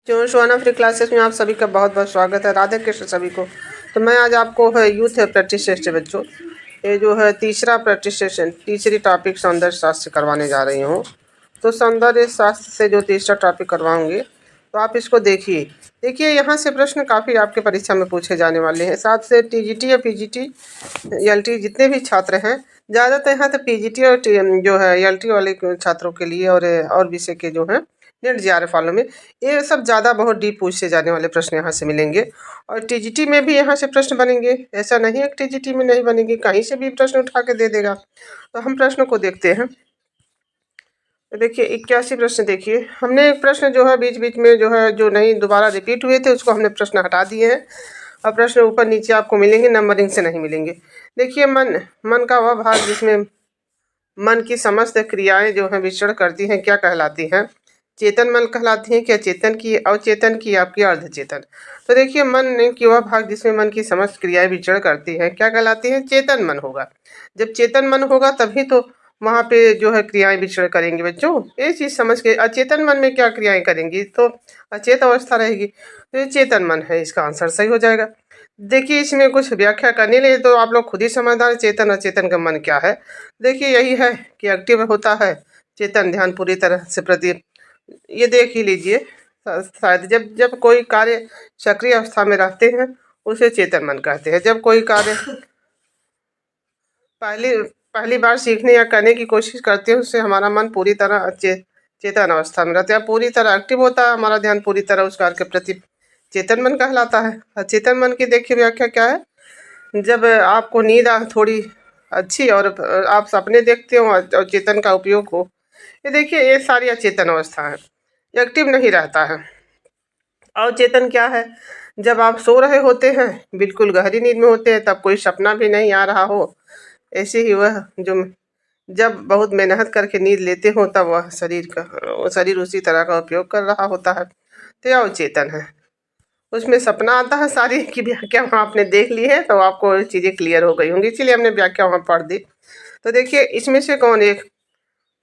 जो सुहाना free classes में आप सभी का बहुत बहुत स्वागत है। राधे कृष्ण सभी को। तो मैं आज आपको है यूथ प्रैक्टिस टेस्ट बच्चों, ये जो है तीसरा प्रैक्टिस सेशन, तीसरी टॉपिक सौंदर्य शास्त्र करवाने जा रही हूँ। तो सौंदर्य शास्त्र से जो तीसरा टॉपिक करवाऊंगी, तो आप इसको देखिए यहाँ से प्रश्न काफ़ी आपके परीक्षा में पूछे जाने वाले हैं। साथ से टीजीटी या पीजीटी एलटी जितने भी छात्र हैं, ज़्यादातर यहाँ तो पीजीटी और जो है एलटी वाले छात्रों के लिए और विषय के जो हैं नेट जेआरएफ वालों में, ये सब ज़्यादा बहुत डीप पूछे जाने वाले प्रश्न यहाँ से मिलेंगे। और टीजीटी में भी यहाँ से प्रश्न बनेंगे, ऐसा नहीं है कि टीजीटी में नहीं बनेंगे, कहीं से भी प्रश्न उठा के दे देगा। तो हम प्रश्न को देखते हैं। तो देखिए 81 प्रश्न, देखिए हमने एक प्रश्न जो है बीच बीच में जो है जो नहीं दोबारा रिपीट हुए थे उसको हमने प्रश्न हटा दिए हैं। और प्रश्न ऊपर नीचे आपको मिलेंगे, नंबरिंग से नहीं मिलेंगे। देखिए मन का वह भाग जिसमें मन की समस्त क्रियाएं जो हैं विचरण करती हैं क्या कहलाती हैं? चेतन मन कहलाती है कि अचेतन की, अवचेतन की, आपकी अर्धचेतन? तो देखिए मन की वह भाग जिसमें मन की समस्त क्रियाएं विचरण करती हैं क्या कहलाती है? चेतन मन होगा। जब चेतन मन होगा तभी तो वहाँ पे जो है क्रियाएं विचरण करेंगे बच्चों। ये चीज़ समझ के, अचेतन मन में क्या क्रियाएं करेंगी? तो अचेत अवस्था रहेगी। तो ये चेतन मन है, इसका आंसर सही हो जाएगा। देखिए इसमें कुछ व्याख्या करने लिए तो आप लोग खुद ही समझदार, चेतन अचेतन का मन क्या है। देखिए यही है कि एक्टिव होता है चेतन, ध्यान पूरी तरह से प्रति, ये देख ही लीजिए। शायद जब जब कोई कार्य सक्रिय अवस्था में रहते हैं उसे चेतन मन कहते हैं। जब कोई कार्य पहली पहली बार सीखने या करने की कोशिश करते हैं उससे हमारा मन पूरी तरह चेतन अवस्था में रहता है, पूरी तरह एक्टिव होता है, हमारा ध्यान पूरी तरह उस कार्य के प्रति चेतन मन कहलाता है। अचेतन मन की देखिए व्याख्या क्या है? जब आपको नींद थोड़ी अच्छी और आप सपने देखते हो और चेतन का उपयोग हो, ये देखिए ये सारी अचेतन अवस्था है, एक्टिव नहीं रहता है। अवचेतन क्या है? जब आप सो रहे होते हैं, बिल्कुल गहरी नींद में होते हैं, तब कोई सपना भी नहीं आ रहा हो, ऐसे ही वह जो जब बहुत मेहनत करके नींद लेते हो तब वह शरीर उसी तरह का उपयोग कर रहा होता है, तो यह अवचेतन है। उसमें सपना आता है, सारी की व्याख्या वहाँ आपने देख ली है तो आपको चीज़ें क्लियर हो गई होंगी, इसलिए हमने व्याख्या वहाँ पढ़ दी। तो देखिए इसमें से कौन एक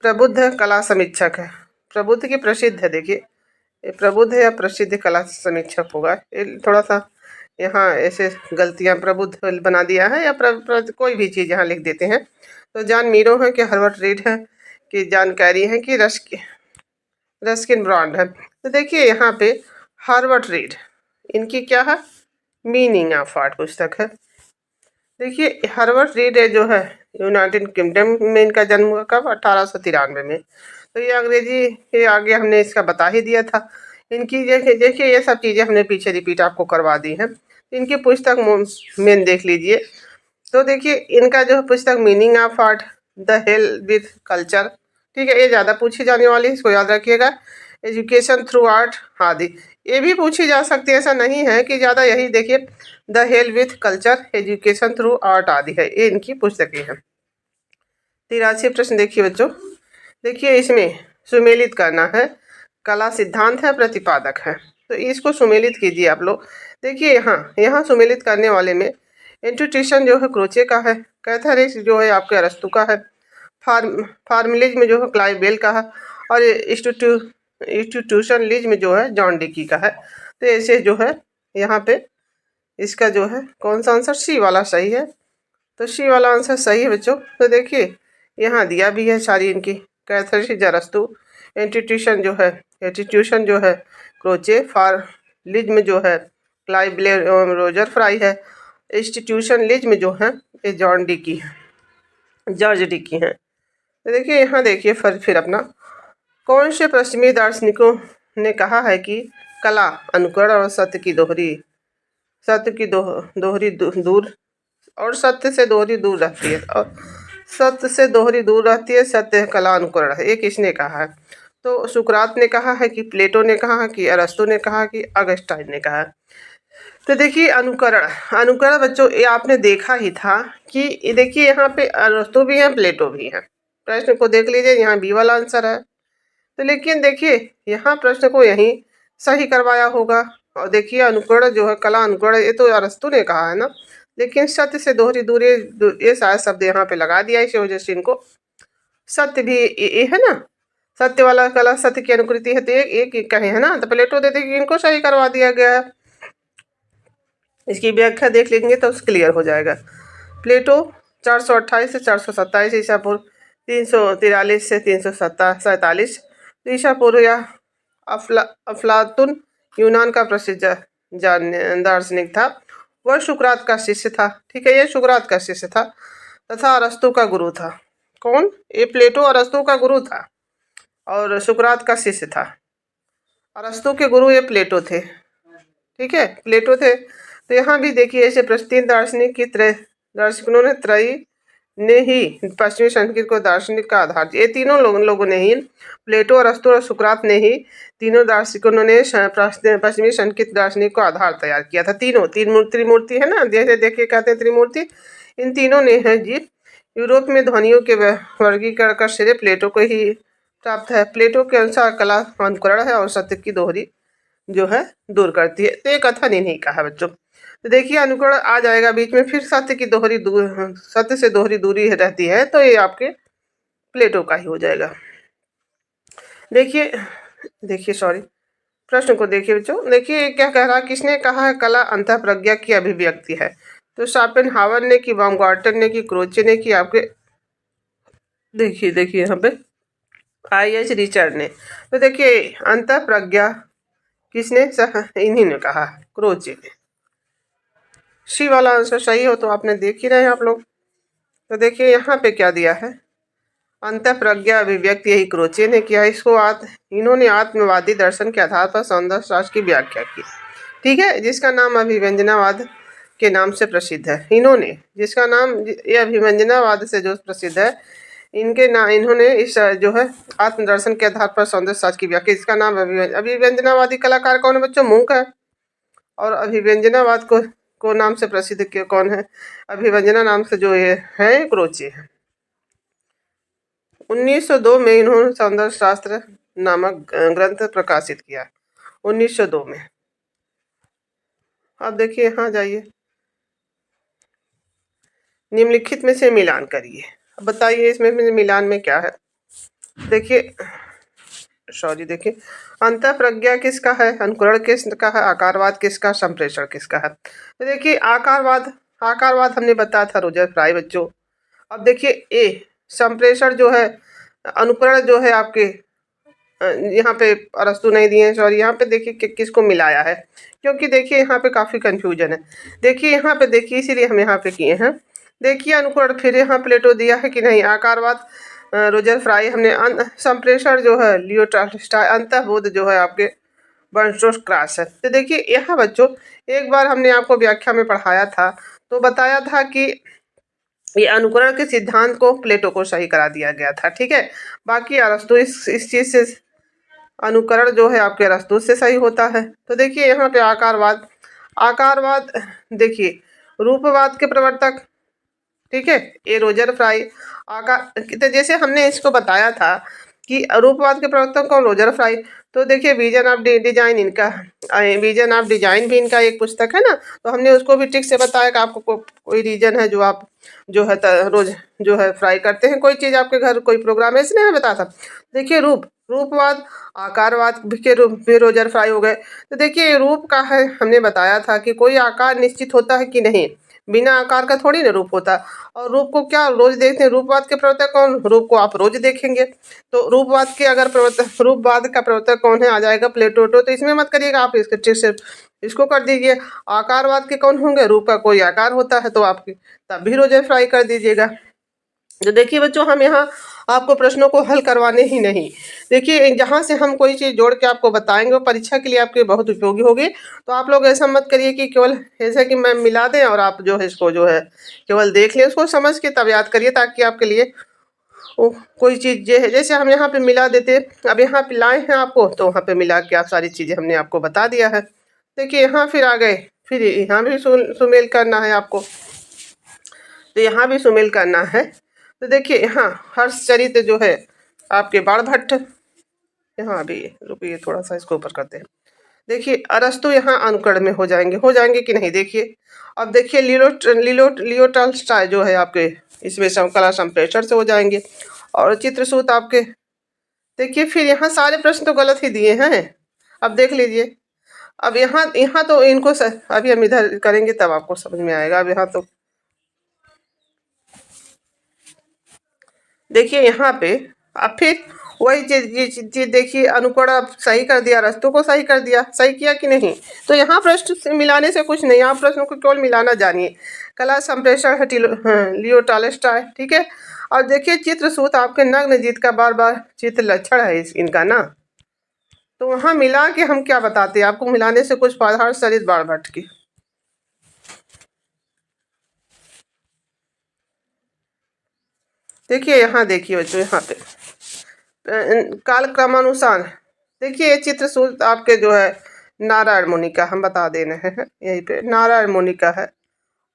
प्रबुद्ध कला समीक्षक है? प्रबुद्ध की प्रसिद्ध है, देखिए ये प्रबुद्ध या प्रसिद्ध कला समीक्षक होगा। ये थोड़ा सा यहाँ ऐसे गलतियाँ प्रबुद्ध बना दिया है, या कोई भी चीज़ यहाँ लिख देते हैं। तो जॉन मीरो है कि हर्बर्ट रीड है कि जानकारी है कि रस्किन ब्रॉन्ड है? तो देखिए यहाँ पे हार्वर्ड रीड, इनकी क्या है? मीनिंग ऑफ आर्ट पुस्तक है। देखिए हार्वर्ड रीड है जो है यूनाइटेड किंगडम में इनका जन्म हुआ, कब? 1893 में। तो ये अंग्रेजी के आगे हमने इसका बता ही दिया था। इनकी देखिए ये सब चीज़ें हमने पीछे रिपीट आपको करवा दी हैं। इनकी पुस्तक मेन देख लीजिए। तो देखिए इनका जो पुस्तक meaning of art, the hell with culture, ठीक है, ये ज़्यादा पूछी जाने वाली है, इसको याद रखिएगा। एजुकेशन थ्रू आर्ट आदि ये भी पूछी जा सकती है, ऐसा नहीं है कि ज़्यादा। यही देखिए the hell with culture, education through art आदि है, ये इनकी पुस्तकें हैं। 83 प्रश्न देखिए बच्चों, देखिए इसमें सुमेलित करना है, कला सिद्धांत है प्रतिपादक है, तो इसको सुमेलित कीजिए आप लोग। देखिए यहाँ यहाँ सुमेलित करने वाले में इंस्टीट्यूशन जो है क्रोचे का है, कैथारिक्स जो है आपके अरस्तु का है, फार्मलिज्म जो है क्लाइव बेल का है, और इंस्टीट्यूशनलिज्म जो है जॉन डिकी का है। तो ऐसे जो है यहाँ पे इसका जो है कौन सा आंसर? सी वाला सही है। तो सी वाला आंसर सही है बच्चों। तो देखिए यहाँ दिया भी है सारी इनकी, कैथारिक्स अरस्तु, इंस्टीट्यूशन जो है क्रोचे, फार्मलिज्म जो है क्लाइव बेल रोजर फ्राई है, इंस्टीट्यूशनलिज्म जो है ये जॉर्ज डिकी हैं। तो देखिए यहाँ देखिए फिर अपना, कौन से पश्चिमी दार्शनिकों ने कहा है कि कला अनुकरण और सत्य की दूर और सत्य से दोहरी दूर रहती है, और सत्य से दोहरी दूर रहती है, सत्य कला अनुकरण है, ये किसने कहा है? तो सुकरात ने कहा है कि प्लेटो ने कहा है कि अरस्तु ने कहा कि अगस्टाइन ने कहा है? तो देखिए अनुकरण बच्चों ये आपने देखा ही था कि ये देखिए यहाँ पे अरस्तु भी हैं, प्लेटो भी हैं। प्रश्न को देख लीजिए, यहाँ बी वाला आंसर है। तो लेकिन देखिए यहाँ प्रश्न को यहीं सही करवाया होगा। और देखिए अनुकरण जो है, कला अनुकरण, ये तो अरस्तु ने कहा है ना, लेकिन सत्य से दोहरी दूरी, ये शायद शब्द यहाँ पे लगा दिया, इस वजह से इनको सत्य भी ये है ना, सत्य वाला कला सत्य की अनुकृति है, तो एक कहे है ना, तो प्लेटो देते कि इनको सही करवा दिया गया है। इसकी व्याख्या देख लेंगे तो क्लियर हो जाएगा। प्लेटो 428 से 427 ईसा पूर्व, 343 से 347 ईसा पूर्व, या अफलातुन यूनान का प्रसिद्ध दार्शनिक था। वह सुकरात का शिष्य था। ठीक है, ये सुकरात का शिष्य था तथा अरस्तु का गुरु था। कौन? ये प्लेटो अरस्तु का गुरु था और सुकरात का शिष्य था। अरस्तु के गुरु ये प्लेटो थे। ठीक है, प्लेटो थे। तो यहाँ भी देखिए ऐसे प्रसिद्ध दार्शनिक की दार्शनिकों ने त्रयी ने ही पश्चिमी संस्कृति को दार्शनिक का आधार दिया। ये तीनों लोगों ने ही, प्लेटो, अरस्तु और सुकरात ने ही, तीनों दार्शनिकों ने पश्चिमी संस्कृत दार्शनिक को आधार तैयार किया था। तीनों त्रिमूर्ति है ना, जैसे देखिए कहते हैं त्रिमूर्ति, इन तीनों ने है जी। यूरोप में ध्वनियों के वर्गीकरण का श्रेय प्लेटो को ही प्राप्त है। प्लेटो के अनुसार कला अनुकरण है और सत्य की दोहरी जो है दूर करती है। तो ये कथन इन्हीं का है बच्चों। तो देखिए अनुकरण आ जाएगा बीच में, फिर सत्य की दोहरी सत्य से दोहरी दूरी रहती है, तो ये आपके प्लेटो का ही हो जाएगा। देखिए सॉरी, प्रश्न को देखिए बच्चों। देखिए क्या कह रहा है, किसने कहा है कला अंतःप्रज्ञा की अभिव्यक्ति है? तो शोपेनहावर ने की, बाumgarten ने की, क्रोचे ने की, आपके देखिए यहाँ पे I.H. रिचर्ड ने। तो देखिए अंतःप्रज्ञा किसने? इन्हीं ने कहा, क्रोचे ने। सी वाला आंसर सही हो तो आपने देख ही रहे हैं आप लोग। तो देखिए यहाँ पे क्या दिया है, अंतःप्रज्ञा अभिव्यक्ति यही क्रोचे ने किया। इसको इन्होंने आत्मवादी दर्शन के आधार पर सौंदर्य शास्त्र की व्याख्या की। ठीक है, जिसका नाम अभिव्यंजनावाद के नाम से प्रसिद्ध है। इन्होंने जिसका नाम ये अभिव्यंजनावाद से जो प्रसिद्ध है, इन्होंने इस जो है आत्मदर्शन के आधार पर सौंदर्य शास्त्र की व्याख्या, इसका नाम अभिव्यंजनावादी कलाकार कौन है बच्चों? मुंक है। और अभिव्यंजनावाद को नाम से प्रसिद्ध कौन है? अभिव्यंजना नाम से जो ये है क्रोचे है। 1902 में इन्होंने सौंदर्य शास्त्र नामक ग्रंथ प्रकाशित किया, 1902 में। अब देखिए यहाँ जाइए, निम्नलिखित में से मिलान करिए। अब बताइए इसमें मिलान में क्या है। देखिए अंतःप्रज्ञा किसका है, अनुकरण किसका है, आकारवाद किसका, संप्रेषण किसका है? तो देखिए आकारवाद हमने बताया था रोजर फ्राई बच्चों। अब देखिए ए संप्रेषण जो है, अनुकरण जो है आपके यहाँ पे अरस्तु नहीं दिए हैं, सॉरी, यहाँ पे देखिए किसको मिलाया है, क्योंकि देखिए यहाँ पे काफ़ी कंफ्यूजन है। देखिए यहाँ पे देखिए, इसीलिए हम यहाँ पे किए हैं। देखिए अनुकरण फिर यहाँ प्लेटो दिया है कि नहीं, आकारवाद रोजर फ्राई हमने, संप्रेषण जो है लियो टॉल्स्टॉय, अंतःबोध जो है आपके बर्नस्टोस क्रास है। तो देखिए यहाँ बच्चों एक बार हमने आपको व्याख्या में पढ़ाया था, तो बताया था कि ये अनुकरण के सिद्धांत को प्लेटो को सही करा दिया गया था। ठीक है, बाकी अरस्तु इस चीज़ से, अनुकरण जो है आपके अरस्तु से सही होता है। तो देखिए यहाँ पे आकारवाद देखिए रूपवाद के प्रवर्तक, ठीक है, ये रोजर फ्राई। तो जैसे हमने इसको बताया था कि रूपवाद के प्रवर्तक कौन? Roger fry. तो देखिए विजन ऑफ डिजाइन इनका, विजन ऑफ डिजाइन भी इनका एक पुस्तक है ना, तो हमने उसको भी ठीक से बताया कि आपको कोई रीजन है जो आप जो है रोज जो है फ्राई करते हैं कोई चीज़ आपके घर, कोई प्रोग्राम है, इसने हमें बताया था। देखिए रूपवाद, आकारवाद के रूप में रोजर फ्राई हो गए। तो देखिए रूप का है, हमने बताया था कि कोई आकार निश्चित होता है कि नहीं, बिना आकार का थोड़ी ना रूप होता। और रूप को क्या रोज देखते हैं? रूपवाद के प्रवर्तक कौन? रूप को आप रोज देखेंगे। तो रूपवाद के अगर रूपवाद का प्रवर्तक कौन है, आ जाएगा प्लेटो। तो इसमें मत करिएगा आप, इसके ठीक से इसको कर दीजिए। आकारवाद के कौन होंगे? रूप का कोई आकार होता है तो आपकी तब भी रोजर फ्राई कर दीजिएगा। तो देखिए बच्चों हम यहाँ आपको प्रश्नों को हल करवाने ही नहीं, देखिए जहाँ से हम कोई चीज़ जोड़ के आपको बताएंगे वो परीक्षा के लिए आपके बहुत उपयोगी होगी। तो आप लोग ऐसा मत करिए कि केवल ऐसा कि मैम मिला दें और आप जो है इसको जो है केवल देख लें, उसको समझ के तब याद करिए, ताकि आपके लिए कोई चीज़ जैसे हम यहाँ पे मिला देते, अब यहाँ पे लाए हैं आपको, तो वहाँ पे मिला के आप सारी चीज़ें हमने आपको बता दिया है। देखिए यहाँ फिर आ गए, फिर यहाँ भी सुमेल करना है आपको, तो यहाँ भी सुमेल करना है। तो देखिए यहाँ हर्षचरित जो है आपके बाणभट्ट, यहाँ अभी रुकिए थोड़ा सा इसको ऊपर करते हैं। देखिए अरस्तु यहाँ अनुकरण में हो जाएंगे कि नहीं। देखिए अब देखिए लियो टॉल्स्टॉय जो है आपके इसमें कला संप्रेषण से हो जाएंगे, और चित्रसूत आपके देखिए फिर यहाँ सारे प्रश्न तो गलत ही दिए हैं। अब देख लीजिए। अब यहाँ यहाँ तो इनको अभी हम इधर करेंगे तब आपको समझ में आएगा। अब यहाँ तो देखिए यहाँ पे अब फिर वही चीज देखिए, अनुकरण अब सही कर दिया, रस्तों को सही कर दिया, सही किया कि नहीं। तो यहाँ प्रश्न से मिलाने से कुछ नहीं, यहाँ प्रश्नों को केवल मिलाना जानिए। कला संप्रेषण है लियो टॉलस्टॉय, ठीक है। और देखिए चित्रसूत आपके नग्न जीत का बार बार चित्र लक्षण है इनका ना। तो वहाँ मिला के हम क्या बताते हैं आपको, मिलाने से कुछ फाधार सरित बाढ़ भट्ट की। देखिए यहाँ देखिए बच्चों, यहाँ पे कालक्रमानुसार देखिए ये चित्रसूत आपके जो है नारायण मुनि का, हम बता दे रहे हैं यहीं पे नारायण मुनि का है।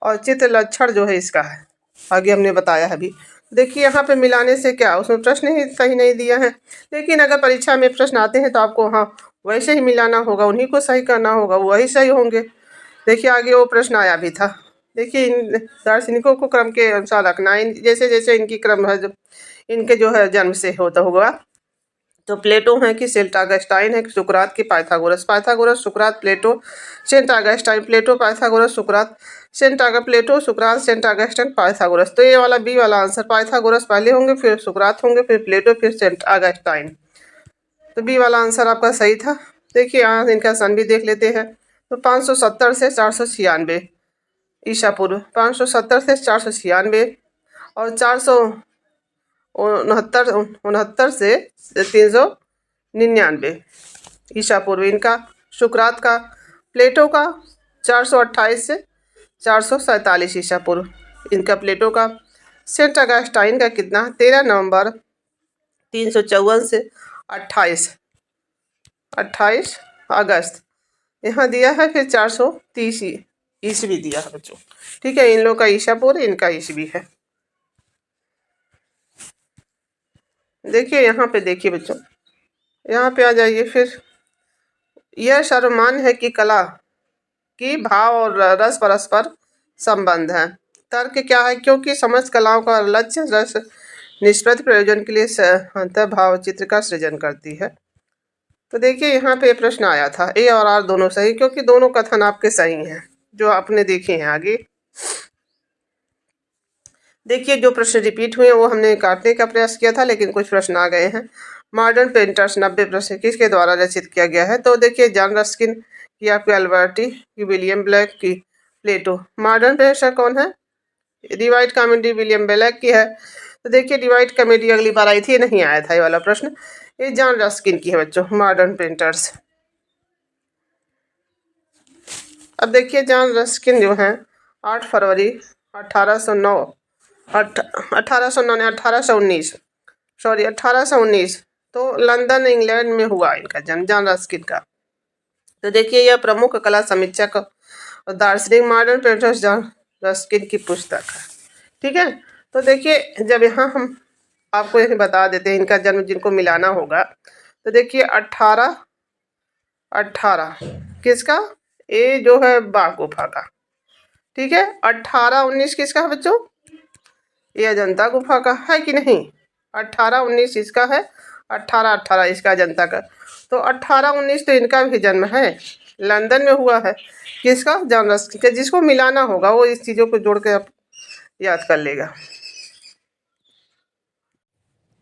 और चित्र लक्षण जो है इसका है, आगे हमने बताया है अभी। देखिए यहाँ पे मिलाने से क्या, उसमें प्रश्न ही सही नहीं दिया है। लेकिन अगर परीक्षा में प्रश्न आते हैं तो आपको हाँ वैसे ही मिलाना होगा, उन्हीं को सही करना होगा, वही सही होंगे। देखिए आगे वो प्रश्न आया भी था। देखिए इन दार्शनिकों को क्रम के अनुसार रखना है, जैसे जैसे इनकी क्रम है, जो इनके जो है जन्म से होता होगा। तो प्लेटो है कि सेंट ऑगस्टाइन है कि सुकरात की पाइथागोरस। पाइथागोरस सुकरात प्लेटो सेंट ऑगस्टाइन, प्लेटो पाइथागोरस सुकरात प्लेटो सुकरात सेंट ऑगस्टाइन पाइथागोरस। तो ये वाला बी वाला आंसर, पाइथागोरस पहले होंगे, फिर सुकरात होंगे, फिर प्लेटो, फिर सेंट ऑगस्टाइन। तो बी वाला आंसर आपका सही था। देखिए यहाँ इनका सन भी देख लेते हैं। तो 570 से 496 ईसा पूर्व, 570 से 496 और 469 उनहत्तर से 399 ईसा पूर्व इनका शुक्रात का। प्लेटो का 428 से 447 ईसा पूर्व इनका प्लेटो का। सेंट ऑगस्टाइन का कितना, 13 नवंबर 354 से 28 अगस्त यहाँ दिया है। फिर 430 ईस्वी दिया है बच्चों, ठीक है। इन लोग का ईसा पूर्व, इनका ईस्वी है। देखिए यहाँ पे देखिए बच्चों, यहाँ पे आ जाइए। फिर यह सर्वमान्य है कि कला की भाव और रस परस्पर संबंध है। तर्क क्या है, क्योंकि समस्त कलाओं का लक्ष्य रस निष्पत्ति प्रयोजन के लिए अंतर भाव चित्र का सृजन करती है। तो देखिए यहाँ पे प्रश्न आया था, ए और आर दोनों सही, क्योंकि दोनों कथन आपके सही हैं जो आपने देखे हैं। आगे देखिए जो प्रश्न रिपीट हुए वो हमने काटने का प्रयास किया था, लेकिन कुछ प्रश्न आ गए हैं। मॉडर्न पेंटर्स 90 प्रश्न किसके द्वारा रचित किया गया है। तो देखिए जॉन रस्किन की, आपकी अल्बर्टी की, विलियम ब्लैक की, प्लेटो। मॉडर्न पेंटर कौन है, डिवाइड कॉमेडी विलियम ब्लैक की है। तो देखिए डिवाइड कॉमेडी अगली बार आई थी, नहीं आया था ये वाला प्रश्न। ये जॉन रस्किन की है बच्चों, मॉडर्न पेंटर्स। अब देखिए जॉन रस्किन जो है 8 फरवरी 1809 1819 सॉरी 1819 तो लंदन इंग्लैंड में हुआ इनका जन्म, जॉन रस्किन का। तो देखिए यह प्रमुख कला समीक्षक और दार्शनिक मॉडर्न पेंटर्स जॉन रस्किन की पुस्तक है, ठीक है। तो देखिए जब यहाँ हम आपको यही बता देते हैं इनका जन्म जिनको मिलाना होगा। तो देखिए 18 किसका, ये जो है बाघ गुफा का, ठीक है। 1819 किसका है बच्चों, ये अजंता गुफा का है कि नहीं। 1819 इसका है, 18 इसका अजंता का। तो 1819 तो इनका भी जन्म है, लंदन में हुआ है। किसका, जॉन रस्किन का। जिसको मिलाना होगा वो इस चीज़ों को जोड़ के आप याद कर लेगा।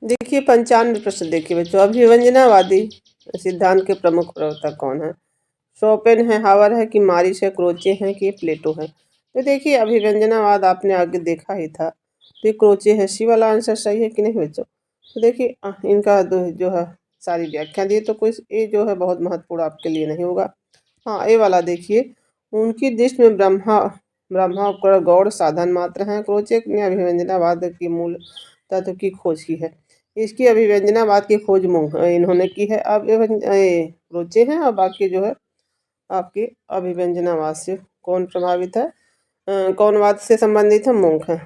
देखिए 95 प्रश्न देखिए बच्चों, अभिव्यंजनावादी सिद्धांत के प्रमुख प्रवर्तक कौन है। शोपेन है, हावर है कि मारिस है, क्रोचे है कि प्लेटो है। तो देखिए अभिव्यंजनावाद आपने आगे देखा ही था, तो क्रोचे है। सी वाला आंसर सही है कि नहीं बच्चों। तो देखिए इनका जो है सारी व्याख्या दी, तो कुछ ये जो है बहुत महत्वपूर्ण आपके लिए नहीं होगा। हाँ ये वाला देखिए, उनकी दृष्टि में ब्रह्मा उपकरण गौड़ साधन मात्र हैं। क्रोचे ने अभिव्यंजनावाद की मूल तत्व की खोज की है। इसकी अभिव्यंजनावाद की खोज इन्होंने की है। अब क्रोचे हैं, और बाकी जो है आपके अभिव्यंजनावाद से कौन प्रभावित है, कौन वाद से संबंधित है, मूंख है,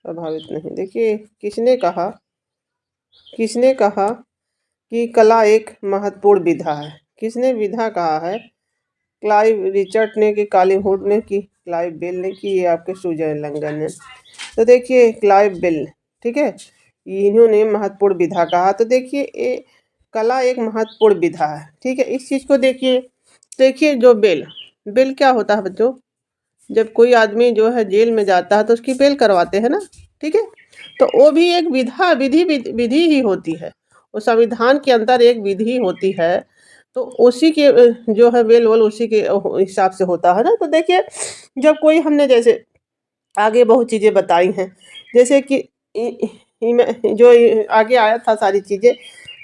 प्रभावित नहीं। देखिए किसने कहा कि कला एक महत्वपूर्ण विधा है। किसने विधा कहा है, क्लाइव रिचर्ड ने कि कालीवुड ने कि क्लाइव बेल ने कि ये आपके सुजैन लंगन ने। तो देखिए क्लाइव बेल, ठीक है। इन्होंने महत्वपूर्ण विधा कहा। तो देखिए ये कला एक महत्वपूर्ण विधा है, ठीक है। इस चीज़ को देखिए। देखिए जो बेल क्या होता है बच्चों, जब कोई आदमी जो है जेल में जाता है तो उसकी बेल करवाते हैं ना, ठीक है। तो वो भी एक विधि ही होती है, वो संविधान के अंदर एक विधि होती है। तो उसी के जो है बेल वोल उसी के हिसाब से होता है ना। तो देखिए जब कोई हमने जैसे आगे बहुत चीज़ें बताई हैं, जैसे कि जो आगे आया था सारी चीज़ें।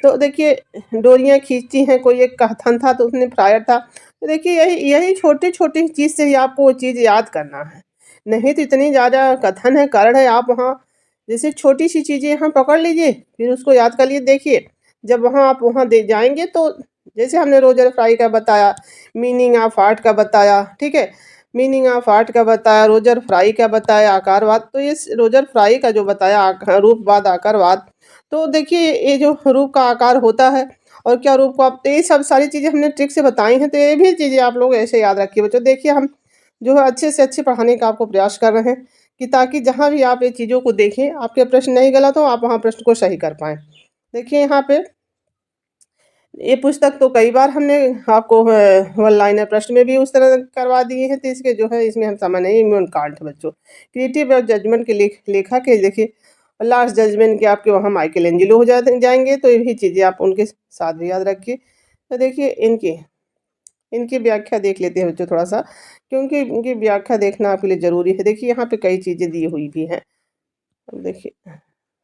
तो देखिए डोरियाँ खींचती हैं, कोई एक कथन था तो उसने फ्रायर था। तो देखिए यही यही छोटी छोटी चीज़ से ही आपको वो चीज़ याद करना है, नहीं तो इतनी ज़्यादा कथन है कारण है। आप वहाँ जैसे छोटी सी चीज़ें यहाँ पकड़ लीजिए, फिर उसको याद कर लिए। देखिए जब वहाँ आप वहाँ दे जाएंगे तो जैसे हमने रोजर फ्राई का बताया, मीनिंग ऑफ आर्ट का बताया, ठीक है। मीनिंग ऑफ आर्ट का बताया, रोजर फ्राई का बताया, आकारवाद। तो ये रोजर फ्राई का जो बताया रूपवाद आकारवाद। तो देखिए ये जो रूप का आकार होता है और क्या रूप को आप, तो ये सब सारी चीज़ें हमने ट्रिक से बताई हैं। तो ये भी चीज़ें आप लोग ऐसे याद रखिए बच्चों। देखिए हम जो है अच्छे से अच्छे पढ़ाने का आपको प्रयास कर रहे हैं कि ताकि जहाँ भी आप ये चीज़ों को देखें आपके प्रश्न नहीं गलत हो, आप वहाँ प्रश्न को सही कर पाएँ। देखिए यहाँ पे ये पुस्तक तो कई बार हमने आपको वन लाइनर प्रश्न में भी उस तरह करवा दिए हैं। तो इसके जो है इसमें हम समय नहीं, इम्यून कांट बच्चों क्रिएटिव और जजमेंट के लेखक है। देखिए लास्ट जजमेंट के आपके वहाँ माइकल एंजेलो हो जाएंगे। तो ये भी चीज़ें आप उनके साथ भी याद रखिए। तो देखिए इनकी इनकी व्याख्या देख लेते हैं बच्चों थोड़ा सा, क्योंकि इनकी व्याख्या देखना आपके लिए ज़रूरी है। देखिए यहाँ पे कई चीज़ें दी हुई भी हैं। अब देखिए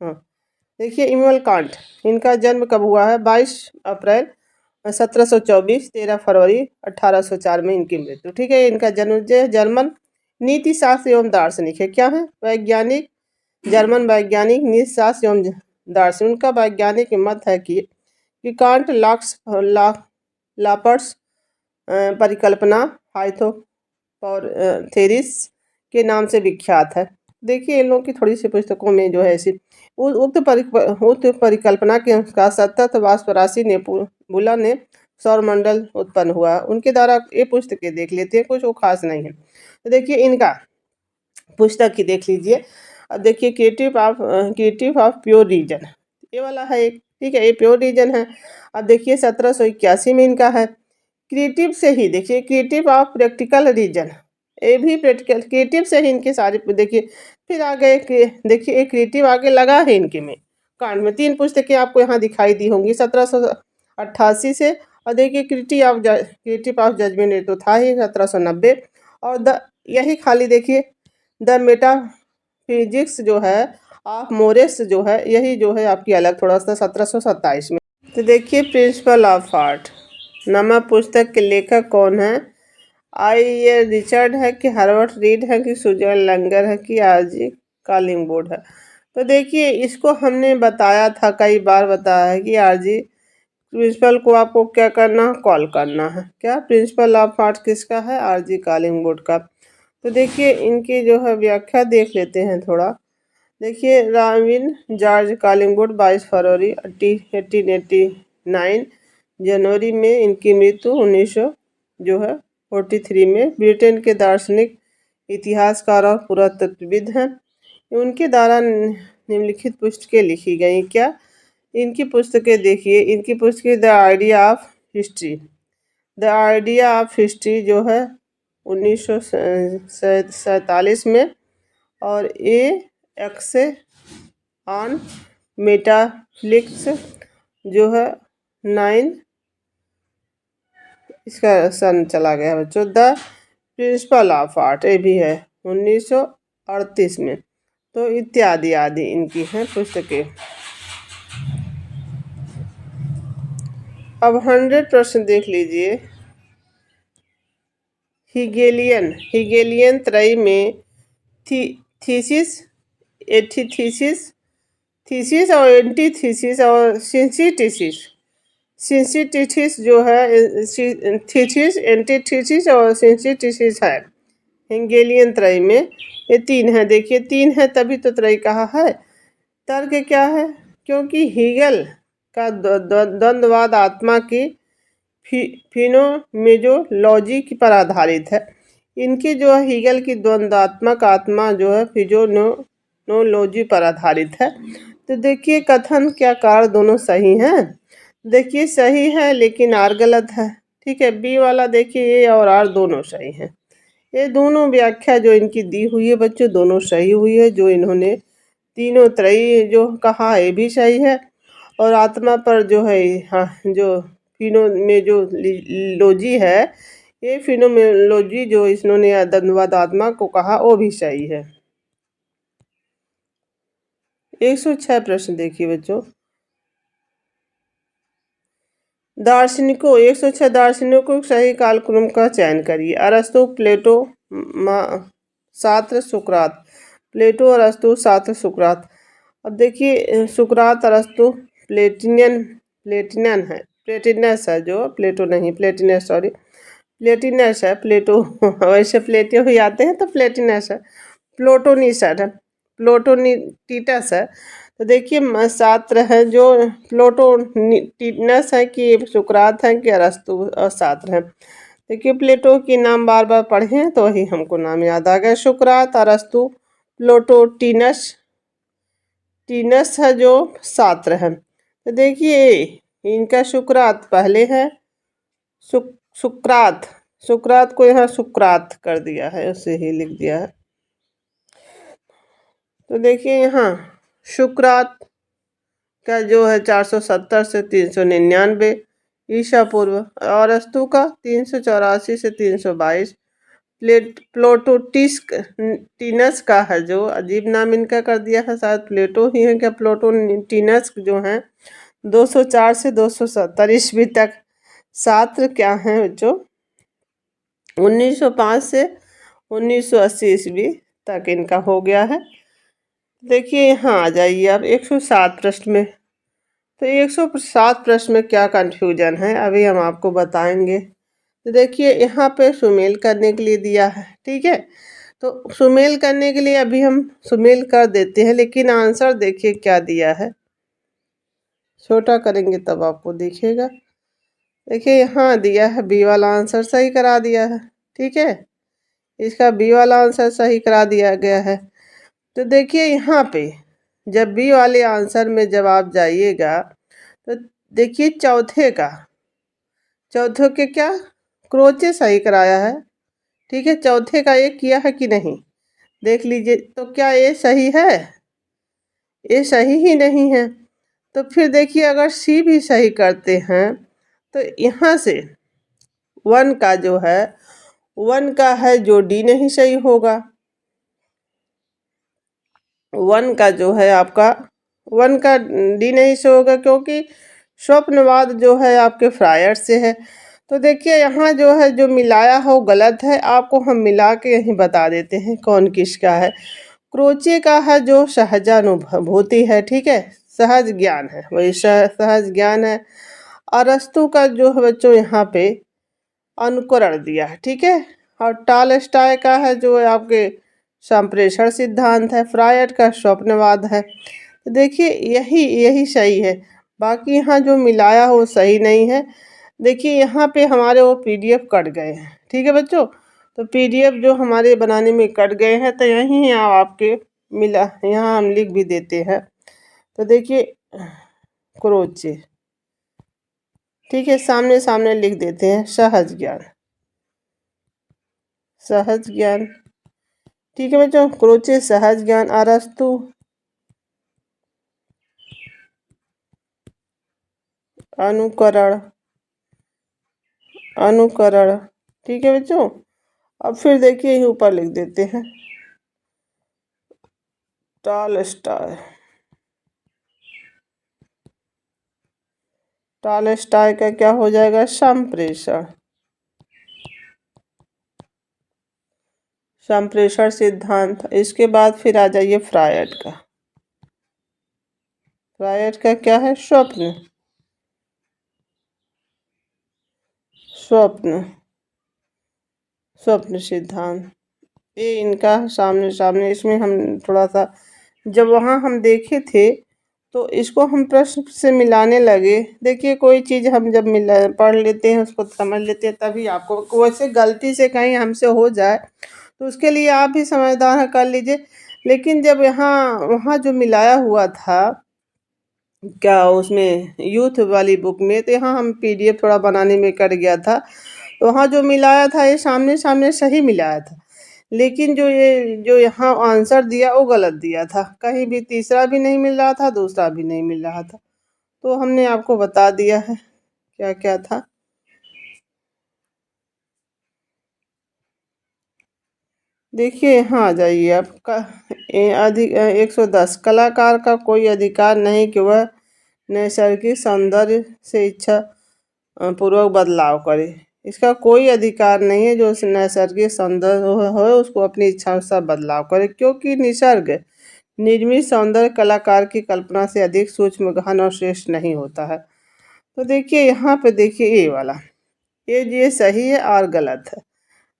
हाँ, देखिए इमैनुअल कांट, इनका जन्म कब हुआ है? 22 अप्रैल 1724, 13 फरवरी 1804 में इनकी मृत्यु, ठीक है। इनका जन्म जर्मन नीति शास्त्र एवं दार्शनिक है। क्या है? वैज्ञानिक, जर्मन वैज्ञानिक, नीति शास्त्र एवं दार्शनिक। उनका वैज्ञानिक मत है कि कांट लापर्स परिकल्पना हाइपोथेसिस के नाम से विख्यात है। देखिए इन लोगों की थोड़ी सी पुस्तकों में जो है ऐसी उक्त परिकल्पना के अनुसार सतत वाष्प राशि नेबुला ने सौरमंडल उत्पन्न हुआ। उनके द्वारा ये पुस्तकें देख लेते हैं, कुछ वो खास नहीं है। तो देखिए इनका पुस्तक ही देख लीजिए। अब देखिए क्रिएटिव ऑफ प्योर रीजन, ये वाला है एक, ठीक है। ये प्योर रीजन है। अब देखिए 1781 में इनका है। क्रिएटिव से ही देखिए क्रिएटिव ऑफ प्रैक्टिकल रीजन, ये भी प्रैक्टिकल क्रिएटिव से ही इनके सारे देखिए। फिर आगे देखिए एक क्रिएटिव आगे लगा है इनके में कांड में। 3 पुस्तकें आपको यहाँ दिखाई दी होंगी 1788 से। और देखिए क्रिएटिव ऑफ जजमेंट ये तो था ही 1790। और यही खाली देखिए द मेटाफिजिक्स जो है ऑफ मोरेस जो है, यही जो है आपकी अलग थोड़ा सा 1727 में। तो देखिए प्रिंसिपल ऑफ आर्ट नामक पुस्तक के लेखक कौन है? ये रिचर्ड है कि हार्वर्ड रीड है कि सुजन लंगर है कि आरजी कालिंगवुड है। तो देखिए इसको हमने बताया था, कई बार बताया है कि आरजी प्रिंसिपल को आपको क्या करना है? कॉल करना है। क्या प्रिंसिपल ऑफ आर्ट किसका है? आरजी कालिंगवुड का। तो देखिए इनकी जो है व्याख्या देख लेते हैं थोड़ा। देखिए राविन जॉर्ज कालिंगवुड 22 फरवरी 1889, जनवरी में इनकी मृत्यु 1900 जो है 43 में। ब्रिटेन के दार्शनिक, इतिहासकार और पुरातत्वविद हैं। उनके द्वारा निम्नलिखित पुस्तकें लिखी गई। क्या? इनकी पुस्तकें देखिए, इनकी पुस्तकें the idea of history, the idea of history जो है 1947 में। और एक्से ऑन मेटाफ्लिक्स जो है 9, इसका सन चला गया बच्चों। द प्रिंसिपल ऑफ आर्ट ये भी है 1938 में। तो इत्यादि आदि इनकी हैं पुस्तकें। अब 100 प्रश्न देख लीजिए। हिगेलियन त्रयी में थीसिस, एंटीथीसिस और एंटीथीसिस और सिंसिटिसिस जो है, थीसिस, एंटीथीसिस और सिंसिटिसिस है हिगेलियन त्रयी में। ये 3 है। देखिए 3 है तभी तो त्रयी कहा है। तर्क क्या है? क्योंकि हीगल का द्वंद्ववाद आत्मा की फिनोमेनोलॉजी पर आधारित है। इनकी जो है हीगल की द्वंद्वात्मक आत्मा जो है फिनोमेनोलॉजी पर आधारित है। तो देखिए कथन क्या कार दोनों सही हैं। देखिए सही है लेकिन आर गलत है। ठीक है, बी वाला देखिए ए और आर दोनों सही हैं। ये दोनों व्याख्या जो इनकी दी हुई है बच्चों दोनों सही हुई है। जो इन्होंने तीनों त्रयी जो कहा ये भी सही है। और आत्मा पर जो है हाँ जो फिनो में जो लोजी है ये फिनोमेनोलॉजी जो इन्होंने द्वंद्वाद आत्मा को कहा वो भी सही है। 106 प्रश्न देखिए बच्चों। दार्शनिकों 106 दार्शनिकों के सही कालक्रम का चयन करिए। अरस्तु, प्लेटो, सात्र, सुकरात। प्लेटो, अरस्तु, सात्र, सुकरात। अब देखिए सुकरात, अरस्तु, प्लेटिनस है जो प्लेटो नहीं प्लेटिनस सॉरी प्लेटिनस है। प्लेटो वैसे प्लेटो ही आते हैं तो प्लेटिनस है। प्लोटोनीटिटस है। तो देखिए सात्र है जो प्लोटोनीटिनस है कि सुकरात है कि अरस्तु और सात्र है। देखिए प्लेटो के नाम बार बार पढ़े तो वही हमको नाम याद आ गया। सुकरात, अरस्तु, प्लोटोटिनस टीनस है जो सात्र है। तो देखिए इनका सुकरात पहले है। सुकरात सुकरात को यहाँ सुकरात कर दिया है उसे ही लिख दिया है। तो देखिए यहाँ सुकरात का जो है 470 से 399 ईसा पूर्व और अरस्तु का 384 से 322। प्लोटोटिनस का है जो अजीब नाम इनका कर दिया है शायद प्लेटो ही है क्या। प्लोटोटिनस जो है 204 से 270 ईस्वी तक। सात्र क्या है बच्चों 1905 से 1980 ईस्वी तक इनका हो गया है। देखिए यहाँ आ जाइए अब 107 प्रश्न में। तो 107 प्रश्न में क्या कंफ्यूजन है अभी हम आपको बताएंगे। तो देखिए यहाँ पे सुमेल करने के लिए दिया है। ठीक है, तो सुमेल करने के लिए अभी हम सुमेल कर देते हैं लेकिन आंसर देखिए क्या दिया है। छोटा करेंगे तब आपको दिखेगा। देखिए यहाँ दिया है बी वाला आंसर सही करा दिया है। ठीक है, इसका बी वाला आंसर सही करा दिया गया है। तो देखिए यहाँ पे जब बी वाले आंसर में जब आप जाइएगा तो देखिए चौथे के क्या क्रोचे सही कराया है। ठीक है, चौथे का ये किया है कि नहीं देख लीजिए। तो क्या ये सही है? ये सही ही नहीं है। तो फिर देखिए अगर सी भी सही करते हैं तो यहाँ से 1 का जो है 1 का है जो डी नहीं सही होगा। 1 का जो है आपका 1 का डी नहीं सही होगा क्योंकि स्वप्नवाद जो है आपके फ्रायर से है। तो देखिए यहाँ जो है जो मिलाया हो गलत है। आपको हम मिला के यहीं बता देते हैं कौन किसका है। क्रोचे का है जो सहजानुभूति है। ठीक है, सहज ज्ञान है वही सहज ज्ञान है। अरस्तु का जो है बच्चों यहाँ पे अनुकरण दिया है। ठीक है, और टॉलस्टॉय का है जो आपके संप्रेषण सिद्धांत है। फ्रायड का स्वप्नवाद है। तो देखिए यही सही है। बाकी यहाँ जो मिलाया हो सही नहीं है। देखिए यहाँ पे हमारे वो पीडीएफ कट गए हैं। ठीक है बच्चों, तो पीडीएफ जो हमारे बनाने में कट गए हैं तो यहीं आपके मिला यहाँ हम लिख भी देते हैं। तो देखिए क्रोचे ठीक है सामने सामने लिख देते हैं सहज ज्ञान। ठीक है बच्चों, क्रोचे सहज ज्ञान, अरस्तु अनुकरण। ठीक है बच्चों, अब फिर देखिए यही ऊपर लिख देते हैं टॉलस्टॉय का क्या हो जाएगा संप्रेषण सिद्धांत। इसके बाद फिर आ जाइए फ्रायड का क्या है स्वप्न सिद्धांत। ये इनका सामने इसमें हम थोड़ा सा जब वहाँ हम देखे थे तो इसको हम प्रश्न से मिलाने लगे। देखिए कोई चीज़ हम जब पढ़ लेते हैं उसको समझ लेते हैं तभी आपको वैसे गलती से कहीं हमसे हो जाए तो उसके लिए आप भी समझदार कर लीजिए। लेकिन जब वहाँ जो मिलाया हुआ था क्या उसमें यूथ वाली बुक में, तो यहाँ हम पीडीएफ थोड़ा बनाने में कट गया था, तो वहाँ जो मिलाया था ये सामने सामने सही मिलाया था, लेकिन जो यहाँ आंसर दिया वो गलत दिया था, कहीं भी तीसरा भी नहीं मिल रहा था, दूसरा भी नहीं मिल रहा था। तो हमने आपको बता दिया है क्या क्या था। देखिए यहाँ आ जाइए आपका अधिक 110, कलाकार का कोई अधिकार नहीं कि वह नैसर्गिक सौंदर्य से इच्छा पूर्वक बदलाव करे। इसका कोई अधिकार नहीं है जो नैसर्गिक सौंदर्य हो उसको अपनी इच्छा से बदलाव करे, क्योंकि निसर्ग निर्मित सौंदर्य कलाकार की कल्पना से अधिक सूक्ष्म, गहन और श्रेष्ठ नहीं होता है। तो देखिए यहाँ पे देखिए ये वाला, ये सही है और गलत है।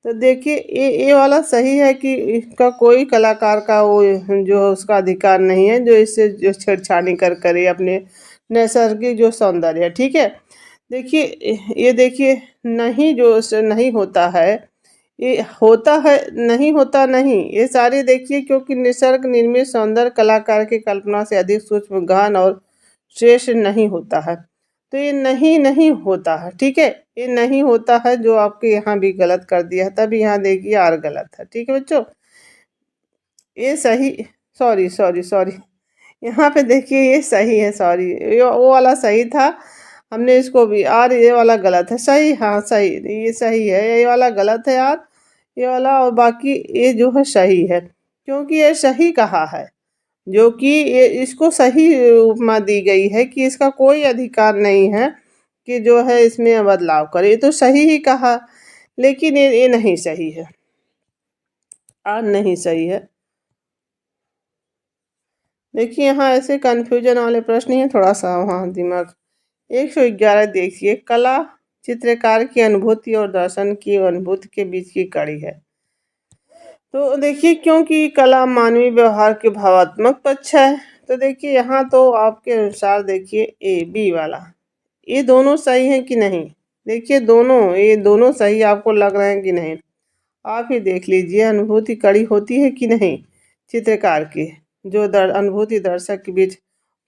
तो देखिए ये वाला सही है कि इसका कोई कलाकार का वो जो उसका अधिकार नहीं है जो इससे जो छेड़छाड़ी करे अपने नैसर्गिक जो सौंदर्य है, ठीक है। देखिए ये देखिए नहीं, जो नहीं होता है ये होता है, नहीं होता नहीं, ये सारे देखिए क्योंकि निसर्ग निर्मित सौंदर्य कलाकार की कल्पना से अधिक सूक्ष्म, गहन और श्रेष्ठ नहीं होता है। तो ये नहीं नहीं होता है, ठीक है, ये नहीं होता है जो आपके यहाँ भी गलत कर दिया है, तब यहाँ देखिए और गलत है, ठीक है बच्चों। ये सही, सॉरी सॉरी सॉरी, यहाँ पे देखिए ये सही है, सॉरी ये वो वाला सही था, हमने इसको भी, और ये वाला गलत है, सही, हाँ सही, ये सही है, ये वाला गलत है यार, ये वाला, और बाकी ये जो है सही है, क्योंकि ये सही कहा है, जो कि ये इसको सही उपमा दी गई है कि इसका कोई अधिकार नहीं है कि जो है इसमें बदलाव करे, ये तो सही ही कहा, लेकिन ये नहीं सही है और नहीं सही है। देखिए यहाँ ऐसे कन्फ्यूजन वाले प्रश्न ही हैं, थोड़ा सा वहाँ दिमाग। 111 देखिए, कला चित्रकार की अनुभूति और दर्शन की अनुभूति के बीच की कड़ी है। तो देखिए क्योंकि कला मानवीय व्यवहार के भावात्मक पक्ष है, तो देखिए यहाँ तो आपके अनुसार देखिए ए बी वाला, ये दोनों सही हैं कि नहीं। देखिए दोनों, ये दोनों सही आपको लग रहे हैं कि नहीं, आप ही देख लीजिए, अनुभूति कड़ी होती है कि नहीं चित्रकार की, जो अनुभूति दर्शक के बीच,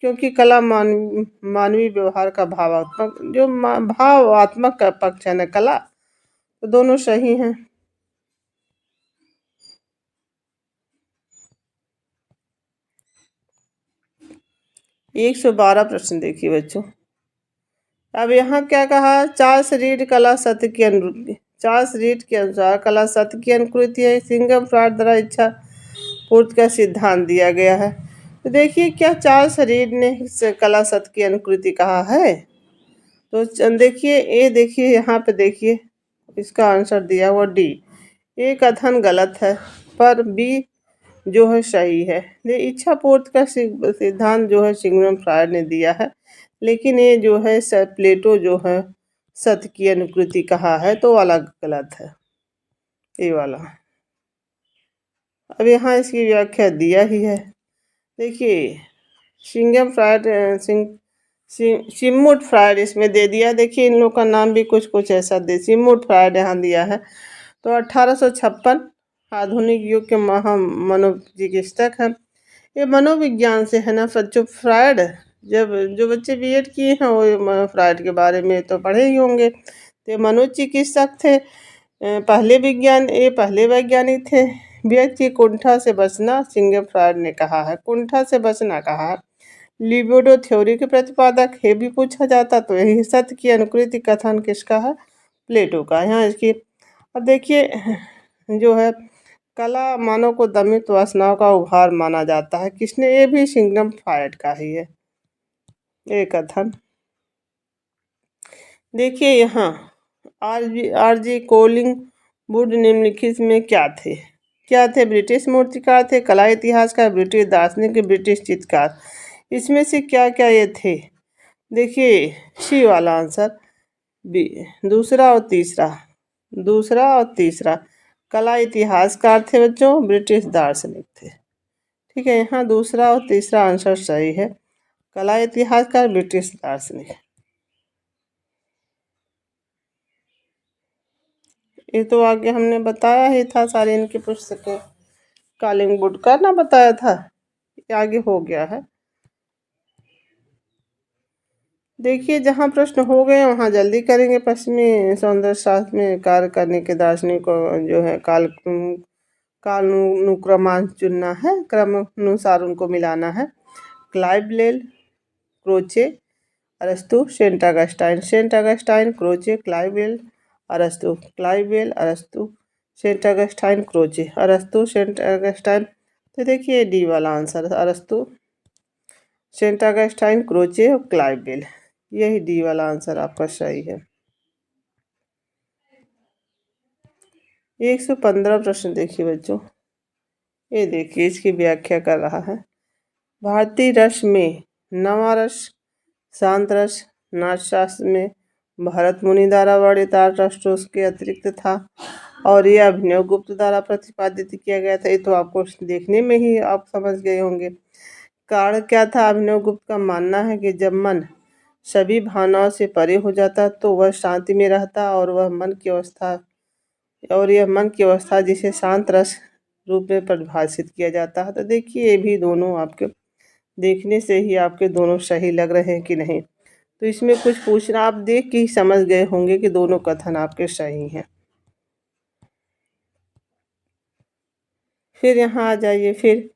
क्योंकि कला मानवीय व्यवहार का भावात्मक जो भावात्मक का पक्ष है ना कला, तो दोनों सही हैं। 112 प्रश्न देखिए बच्चों। अब यहाँ क्या कहा, चार्ल्स रीड कला सत्य की अनुरूपी, चार्ल्स रीड के अनुसार कला सत्य की अनुकृति है, सिंघम फ्रॉइड द्वारा इच्छा पूर्ति का सिद्धांत दिया गया है। तो देखिए क्या चार्ल्स रीड ने इस कला सत्य की अनुकृति कहा है, तो देखिए ये देखिए यहाँ पे देखिए इसका आंसर दिया हुआ डी, ये कथन गलत है, पर बी जो है सही है। ये इच्छा पूर्ति का सिद्धांत जो है सिग्मंड फ्रायड ने दिया है, लेकिन ये जो है प्लेटो जो है सत्य की अनुकृति कहा है, तो वाला गलत है, ये वाला। अब यहाँ इसकी व्याख्या दिया ही है, देखिए सिंगम फ्रायड सिमुड फ्रायड इसमें दे दिया, देखिए इन लोग का नाम भी कुछ कुछ ऐसा दे, सिमुड फ्रायड यहाँ दिया है। तो 1856 आधुनिक युग के महा मनोचिकित्सक हैं, ये मनोविज्ञान से है ना बच्चों। फ्रायड जब जो बच्चे बीएड किए हैं वो फ्रायड के बारे में तो पढ़े ही होंगे, तो मनोचिकित्सक थे, पहले वैज्ञानिक थे। व्यक्ति कुंठा से बचना, सिंगम फ्रायड ने कहा है, कुंठा से बचना कहा है। लिबिडो थ्योरी के प्रतिपादक ये भी पूछा जाता, तो यही सत्य की अनुकृति कथन किसका है, प्लेटो का। यहाँ इसकी अब देखिए जो है कला मानव को दमित वासनाओं का उभार माना जाता है, किसने, ये भी सिंगम फ्रायड का ही है ये कथन। देखिए यहाँ आर जी कोलिंग वुड निम्नलिखित में क्या थे, ब्रिटिश मूर्तिकार थे, कला इतिहासकार, ब्रिटिश दार्शनिक, ब्रिटिश चित्रकार, इसमें से क्या क्या ये थे। देखिए सी वाला आंसर बी, दूसरा और तीसरा कला इतिहासकार थे बच्चों, ब्रिटिश दार्शनिक थे, ठीक है। यहाँ दूसरा और तीसरा आंसर सही है, कला इतिहासकार, ब्रिटिश दार्शनिक। ये तो आगे हमने बताया ही था, सारे इनकी पुस्तकें, कॉलिंग वुड का ना बताया था, ये आगे हो गया है। देखिए जहाँ प्रश्न हो गए वहाँ जल्दी करेंगे। पश्चिमी सौंदर्य शास्त्र में कार्य करने के दार्शनिक को जो है कालानुक्रमांक चुनना है, क्रम अनुसार उनको मिलाना है। क्लाइबेल, क्रोचे, अरस्तु, Saint Augustine. Saint Augustine, Croce, Clive Bell, अरस्तु। क्लाइबेल, अरस्तु, सेंट अगस्टाइन, क्रोचे, अरस्तु, सेंट अगस्टाइन। तो देखिए डी वाला आंसर, अरस्तु, सेंट अगस्टाइन, क्रोचे और क्लाइबेल, यही डी वाला आंसर आपका सही है। 115 प्रश्न देखिए बच्चों, ये देखिए इसकी व्याख्या कर रहा है। भारतीय रस में नवा रस, शांत रस, नाट्यशास्त्र में भरत मुनि द्वारा वर्णित रस के अतिरिक्त था और यह अभिनव गुप्त द्वारा प्रतिपादित किया गया था। ये तो आपको देखने में ही आप समझ गए होंगे। कारण क्या था? अभिनव गुप्त का मानना है कि जब मन सभी भावनाओं से परे हो जाता तो वह शांति में रहता और यह मन की अवस्था जिसे शांत रस रूप में परिभाषित किया जाता है। तो देखिए ये भी दोनों आपके देखने से ही आपके दोनों सही लग रहे हैं कि नहीं। तो इसमें कुछ पूछना, आप देख के ही समझ गए होंगे कि दोनों कथन आपके सही हैं। फिर यहाँ आ जाइए, फिर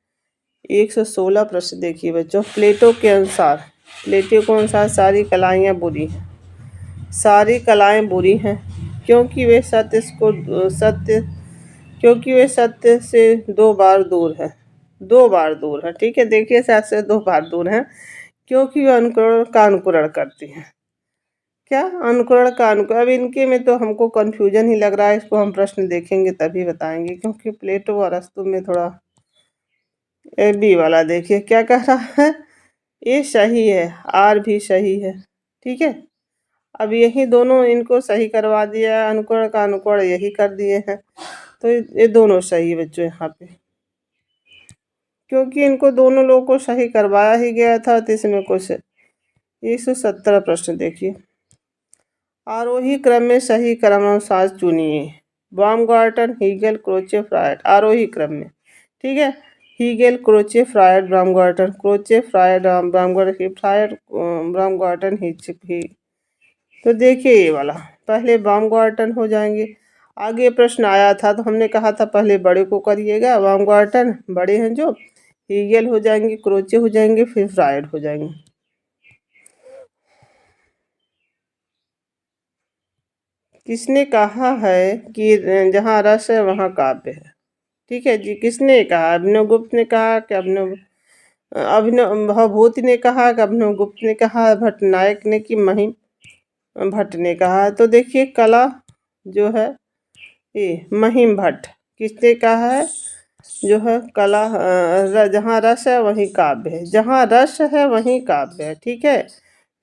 116 प्रश्न देखिए बच्चों। प्लेटो के अनुसार सारी कलाएँ बुरी हैं। सारी कलाएँ बुरी हैं क्योंकि वे सत्य से 2 बार दूर है। 2 बार दूर है, ठीक है। देखिए सत्य से 2 बार दूर है क्योंकि वे अनुकरण करती हैं। क्या? अनुकरण का अनुकरण। अब इनके में तो हमको कन्फ्यूजन ही लग रहा है, इसको हम प्रश्न देखेंगे तभी बताएंगे, क्योंकि प्लेटो और अरस्तु में थोड़ा। बी वाला देखिए क्या कह रहा है, ये सही है, आर भी सही है, ठीक है। अब यही दोनों इनको सही करवा दिया, अनुकरण का अनुकरण यही कर दिए हैं, तो ये दोनों सही है बच्चों यहाँ पे, क्योंकि इनको दोनों लोगों को सही करवाया ही गया था। तो इसमें कुछ 117 प्रश्न देखिए। आरोही क्रम में सही क्रमानुसार चुनिए। Baumgarten, Hegel, Croce, Freud. आरोही क्रम में, ठीक है। Hegel, Croce, Freud, Baumgarten, Croce, Freud, Baumgarten, ही। तो देखिए ये वाला पहले बाumgarten हो जाएंगे। आगे प्रश्न आया था तो हमने कहा था पहले बड़े को करिएगा, बाumgarten बड़े हैं जो, हीगेल हो जाएंगे, क्रोचे हो जाएंगे, फिर फ्रायड हो जाएंगे। किसने कहा है कि जहाँ रस है वहाँ काव्य है? ठीक है जी, किसने कहा? अभिनव गुप्त ने कहा कि अभिनव भवभूति ने कहा कि अभिनव गुप्त ने कहा, भट्टनायक ने कि महिम भट्ट ने कहा? तो देखिए कला जो है ये महिम भट्ट। किसने कहा है? जो है कला, जहाँ रस है वहीं काव्य है, जहाँ रस है वहीं काव्य है, ठीक है।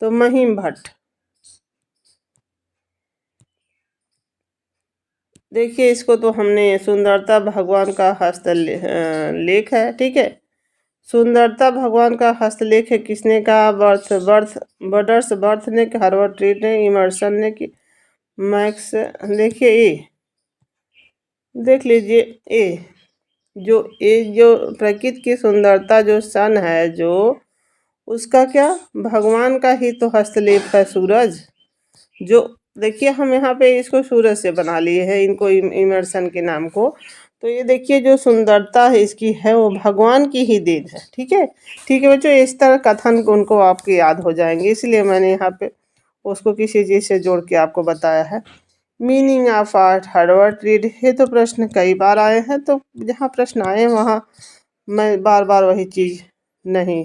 तो महिम भट्ट। देखिए इसको तो हमने सुंदरता भगवान का हस्तलेख है, ठीक है। सुंदरता भगवान का हस्तलेख है, किसने कहा? बर्ड्सवर्थ ने, हार्वर्ड ट्रीट ने, इमर्सन ने कि मैक्स। देखिए ए, देख लीजिए ए, जो प्रकृति की सुंदरता जो सन है, जो उसका क्या भगवान का ही तो हस्तलेख है, सूरज। जो देखिए हम यहाँ पे इसको सूरज से बना लिए हैं, इनको इमर्सन के नाम को। तो ये देखिए जो सुंदरता है इसकी है वो भगवान की ही देन है, ठीक है। ठीक है बच्चों, इस तरह कथन उनको आपके याद हो जाएंगे, इसलिए मैंने यहाँ पे उसको किसी चीज़ से जोड़ के आपको बताया है। Meaning of art, Harvard read. ये तो प्रश्न कई बार आए हैं, तो जहाँ प्रश्न आए वहाँ मैं बार बार वही चीज़ नहीं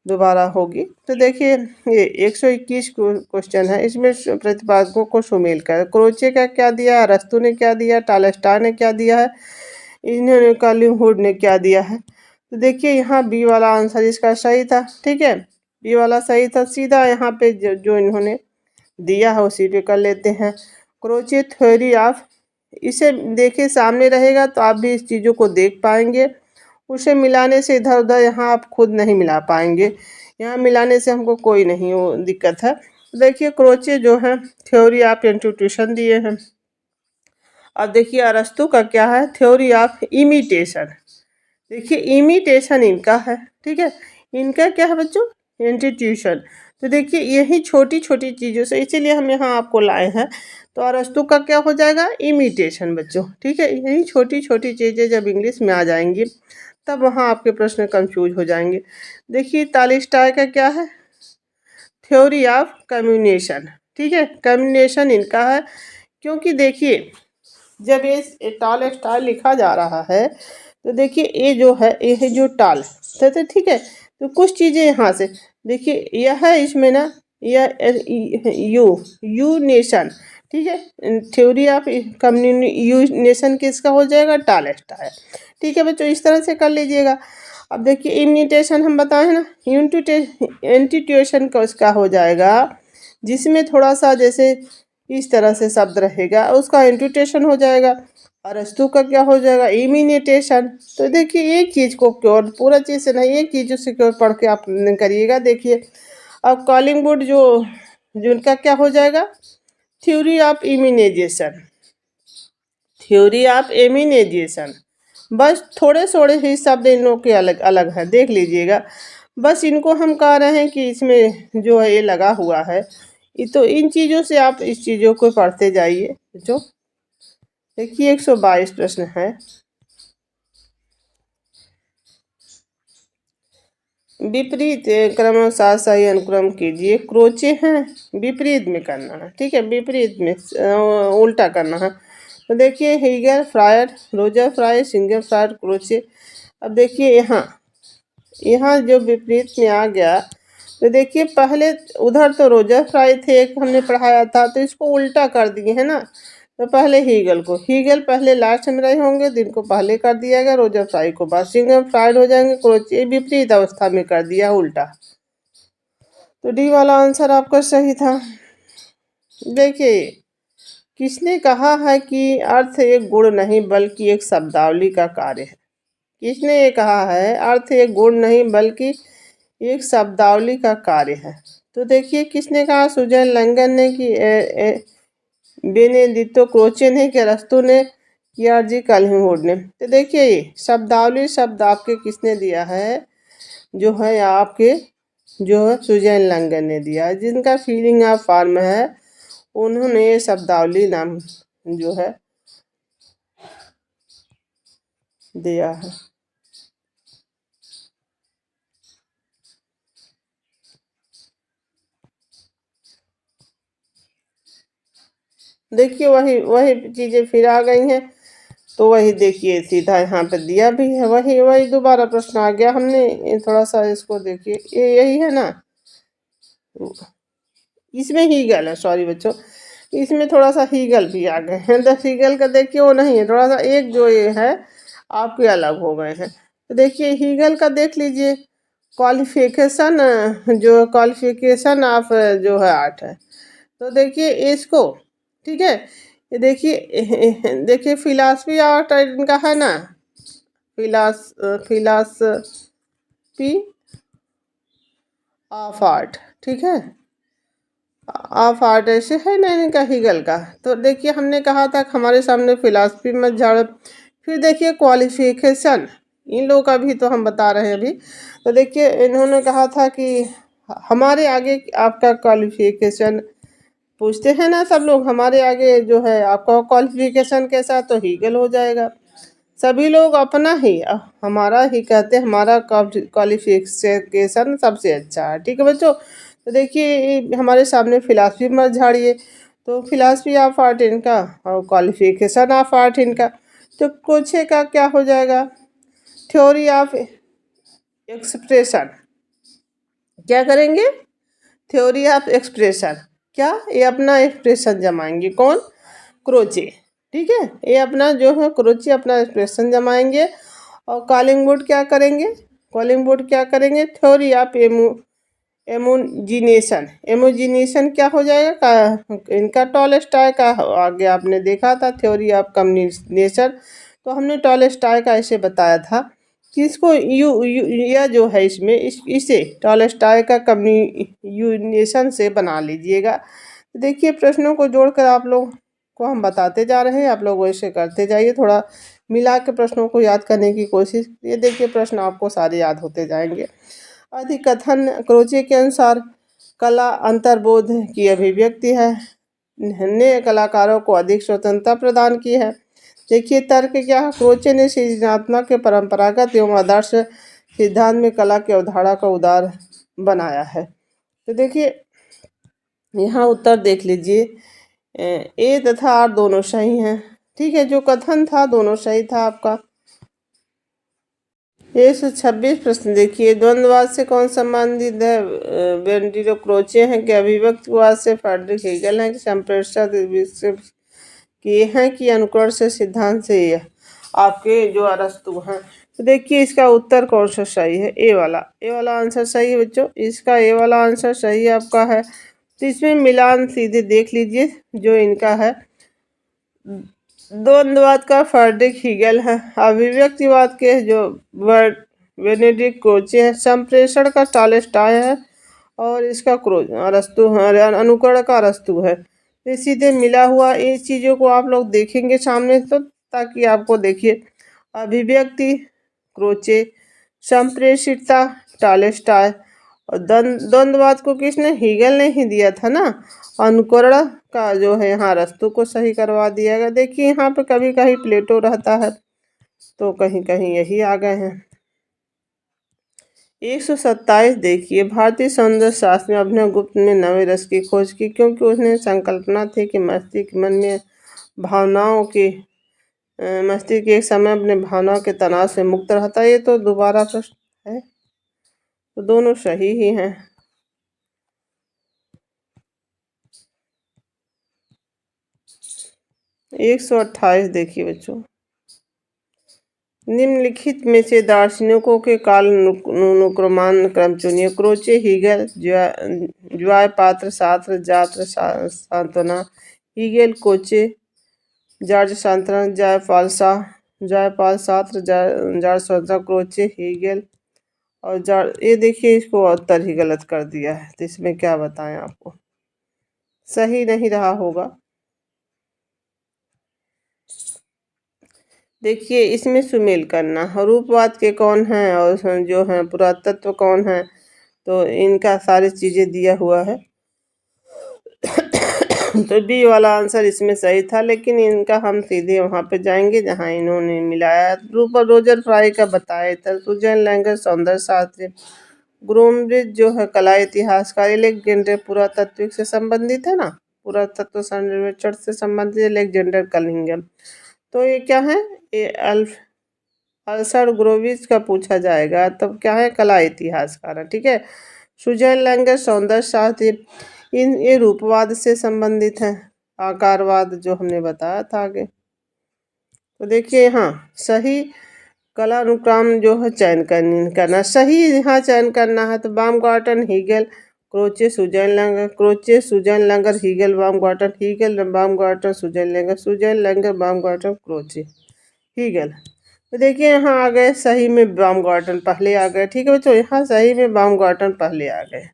दोबारा होगी। तो देखिए ये 121 क्वेश्चन है, इसमें प्रतिपादकों को सुमेल कर क्रोचे का क्या दिया, अरस्तु ने क्या दिया, टालस्टॉय ने क्या दिया है, इन्होंने कालिंगहुड ने क्या दिया है। तो देखिए यहाँ बी वाला आंसर इसका सही था, ठीक है। बी वाला सही था। सीधा यहाँ पे जो इन्होंने दिया है उसी पे कर लेते हैं। क्रोचे थ्योरी ऑफ, इसे देखिए सामने रहेगा तो आप भी इस चीज़ों को देख पाएंगे। उसे मिलाने से इधर उधर यहाँ आप खुद नहीं मिला पाएंगे, यहाँ मिलाने से हमको कोई नहीं वो दिक्कत है। देखिए क्रोचे जो है थ्योरी ऑफ इंस्टीट्यूशन दिए हैं। अब देखिए अरस्तु का क्या है, थ्योरी ऑफ इमिटेशन। देखिए इमिटेशन इनका है, ठीक है। इनका क्या है बच्चों, इंस्टीट्यूशन। तो देखिए यही छोटी छोटी चीज़ों से, इसीलिए हम यहाँ आपको लाए हैं। तो अरस्तु का क्या हो जाएगा? इमिटेशन बच्चों, ठीक है। यही छोटी छोटी चीज़ें जब इंग्लिश में आ जाएंगी तब वहाँ आपके प्रश्न कंफ्यूज हो जाएंगे। देखिए टॉलस्टॉय का क्या है? थ्योरी ऑफ कम्युनिकेशन, ठीक है। कम्युनिकेशन इनका है, क्योंकि देखिए जब ये टॉलस्टॉय लिखा जा रहा है तो देखिए ये जो है, ये है जो टॉल, तो ठीक है। तो कुछ चीज़ें यहाँ से देखिए, यह है इसमें ना, यह यू यू नेशन, ठीक है। थ्योरी ऑफ यू नेशन किसका हो जाएगा? टॉलस्टॉय, ठीक है बच्चों। इस तरह से कर लीजिएगा। अब देखिए इमिटेशन हम बताए ना, इंटीट्यूशन का उसका हो जाएगा, जिसमें थोड़ा सा जैसे इस तरह से शब्द रहेगा उसका इंटीट्यूशन हो जाएगा। अरस्तु का क्या हो जाएगा? इमिटेशन। तो देखिए एक चीज़ को क्योर, पूरा चीज़ से नहीं, एक चीज़ से क्योर पढ़ के आप करिएगा। देखिए अब कॉलिंगवुड जो उनका क्या हो जाएगा? Theory of immunization, theory of immunization. बस थोड़े थोड़े ही शब्द इन लोगों के अलग अलग हैं, देख लीजिएगा। बस इनको हम कह रहे हैं कि इसमें जो है ये लगा हुआ है, ये तो इन चीज़ों से आप इस चीज़ों को पढ़ते जाइए बच्चों। देखिए 122 प्रश्न है। विपरीत क्रमशः सही अनुक्रम कीजिए। क्रोचे हैं, विपरीत में करना है, ठीक है। विपरीत में उल्टा करना है। तो देखिए हीगर फ्रायर, रोजर फ्राई, सिंगर फ्रायर, क्रोचे। अब देखिए यहाँ यहाँ जो विपरीत में आ गया, तो देखिए पहले उधर तो रोजर फ्राई थे, एक हमने पढ़ाया था, तो इसको उल्टा कर दिए है ना। तो पहले हीगल को, हीगल पहले लास्ट में रहे होंगे तो इनको पहले कर दिया गया, रोजर फ्राई को बाद, सिंगम फ्राइड हो जाएंगे, क्रोचे विपरीत अवस्था में कर दिया उल्टा। तो डी वाला आंसर आपका सही था। देखिए किसने कहा है कि अर्थ एक गुण नहीं बल्कि एक शब्दावली का कार्य है? किसने ये कहा है अर्थ एक गुण नहीं बल्कि एक शब्दावली का कार्य है? तो देखिए किसने कहा? सुजैन लंगन ने, कि बेनेडिक्टो क्रोचे ने, कि अरस्तु ने, कि आरजी कॉलिंगवुड ने? तो देखिए ये शब्दावली शब्द आपके किसने दिया है? जो है आपके जो है सुजैन लंगन ने दिया है, जिनका फीलिंग ऑफ फॉर्म है, उन्होंने ये शब्दावली नाम जो है दिया है। देखिए वही वही चीज़ें फिर आ गई हैं। तो वही देखिए सीधा यहाँ पे दिया भी है, वही वही दोबारा प्रश्न आ गया। हमने थोड़ा सा इसको देखिए, ये यही है ना, इसमें हीगल है, सॉरी बच्चों, इसमें थोड़ा सा हीगल भी आ गए हैं। तो हीगल का देखिए वो नहीं है, थोड़ा सा एक जो ये है आपके अलग हो गए हैं। तो देखिए हीगल का देख लीजिए, क्वालिफिकेशन, जो क्वालिफिकेशन ऑफ जो है आर्ट है। तो देखिए इसको, ठीक है, ये देखिए फिलासफी आर्ट इनका है ना, फिलासफी ऑफ आर्ट, ठीक है, ऑफ आर्ट ऐसे है ना इनका हीगल का। तो देखिए हमने कहा था कि हमारे सामने फिलासफी मत झाड़। फिर देखिए क्वालिफिकेशन, इन लोगों का भी तो हम बता रहे हैं अभी। तो देखिए इन्होंने कहा था कि हमारे आगे आपका क्वालिफिकेशन पूछते हैं ना सब लोग, हमारे आगे जो है आपका क्वालिफिकेशन कैसा, तो हीगल हो जाएगा। सभी लोग अपना ही हमारा ही कहते हैं, हमारा क्वालिफिकेशन सबसे अच्छा है, ठीक है बच्चों। तो देखिए हमारे सामने फिलासफी मत झाड़िए, तो फिलासफी ऑफ आर्ट इनका और क्वालिफिकेशन ऑफ आर्ट इनका। तो कोछे का क्या हो जाएगा? Theory of expression. क्या करेंगे? Theory of expression. क्या? ये अपना एक्सप्रेशन जमाएंगे, कौन? क्रोचे, ठीक है। ये अपना जो है क्रोचे अपना एक्सप्रेशन जमाएंगे। और कॉलिंगवुड क्या करेंगे? कॉलिंगवुड क्या करेंगे? Theory of एमोजिनेशन। एमोजिनेशन क्या हो जाएगा? इनका टॉलस्टॉय का आगे आपने देखा था, थ्योरी ऑफ कम्युनिकेशन। तो हमने टॉलस्टॉय का ऐसे बताया था कि इसको यह जो है इसमें इसे टॉलस्टॉय का कम्युनिकेशन से बना लीजिएगा। देखिए प्रश्नों को जोड़कर आप लोग को हम बताते जा रहे हैं, आप लोग वैसे करते जाइए, थोड़ा मिला के प्रश्नों को याद करने की कोशिश। ये देखिए प्रश्न आपको सारे याद होते जाएंगे। अधिकथन क्रोचे के अनुसार कला अंतर्बोध की अभिव्यक्ति है। ने कलाकारों को अधिक स्वतंत्रता प्रदान की है। देखिए तर्क क्या है, क्रोचे ने सृजनात्मक के परंपरागत एवं आदर्श सिद्धांत में कला की अवधारणा का उदार बनाया है। तो देखिए यहाँ उत्तर देख लीजिए, ए तथा आर दोनों सही हैं। ठीक है, जो कथन था दोनों सही था आपका। 126 प्रश्न देखिए, द्वंद्ववाद से कौन संबंधित है? बेंडिरो क्रोचे हैं कि अभिव्यक्तिवाद से फ्रेडरिक हेगल हैं कि संप्रेषण किए हैं कि अनुकरण से सिद्धांत से आपके जो अरस्तु हैं। तो देखिए इसका उत्तर कौन सा सही है? ए वाला आंसर सही है बच्चों। इसका ए वाला आंसर सही आपका है। तो इसमें मिलान सीधे देख लीजिए जो इनका है, द्वंद्ववाद का फ्रेडरिक हीगल है, अभिव्यक्तिवाद के जो बेनेडिक्ट क्रोचे है, संप्रेषण का टॉलस्टॉय है और इसका अरस्तु अनुकरण का अरस्तु है। ये सीधे मिला हुआ इन चीज़ों को आप लोग देखेंगे सामने तो, ताकि आपको देखिए अभिव्यक्ति क्रोचे, संप्रेषितता टॉलस्टॉय और द्वंद्ववाद को किसने? हीगल ने ही दिया था ना। अनुकरण का जो है यहाँ अरस्तु को सही करवा दिया गया। देखिए यहाँ पे कभी कहीं प्लेटो रहता है तो कहीं कहीं यही आ गए हैं। 127 देखिए, भारतीय सौंदर्य शास्त्र में अभिनव गुप्त ने नवे रस की खोज की क्योंकि उसने संकल्पना थी कि मस्तिष्क मन में भावनाओं की मस्तिष्क एक समय अपने भावनाओं के तनाव से मुक्त रहता है। ये तो दोबारा प्रश्न है, तो दोनों सही ही हैं। 128 देखिए बच्चों, निम्नलिखित में से दार्शनिकों के कालानुक्रमान क्रम चुनिए। क्रोचे, हीगल, ज्वाय पात्र, सात्र, जात्र, सांत्वना। हीगल, कोचे, जॉर्ज सांत्वना, जयपाल सात्र, जॉर्ज सांत्वना, क्रोचे, हीगल और जॉर्ज। ये देखिए इसको उत्तर ही गलत कर दिया है, तो इसमें क्या बताएं आपको, सही नहीं रहा होगा। देखिए इसमें सुमेल करना, रूपवाद के कौन है और जो है पुरातत्व कौन है, तो इनका सारी चीज़ें दिया हुआ है। तो बी वाला आंसर इसमें सही था, लेकिन इनका हम सीधे वहाँ पे जाएंगे जहाँ इन्होंने मिलाया। रोजर फ्राई का बताया था, सुजैन लैंगर सौंदर्य शास्त्री, ग्रोमब्रिज जो है कला इतिहासकार, एलेक्जेंडर पुरातत्विक से संबंधित है ना, पुरातत्व सर्वेक्षण से संबंधित एलेक्जेंडर कनिंघम। तो ये क्या है? ये अल्सर ग्रोविज का पूछा जाएगा, तब क्या है? कला इतिहासकार है। ठीक है, सुजैन लैंगर सौंदर्य शास्त्री, ये रूपवाद से संबंधित है, आकारवाद जो हमने बताया था आगे। तो देखिए यहाँ सही कला अनुक्रम जो है चयन करना सही, यहाँ चयन करना है। तो Baumgarten, Hegel, Croce, Susanne Langer, Hegel, Baumgarten, Hegel, Baumgarten, Susanne Langer, Baumgarten, Croce, Hegel. तो देखिए यहाँ आ गए सही में बामगार्टन पहले आ गए। ठीक है बच्चों, यहाँ सही में बामगार्टन पहले आ गए,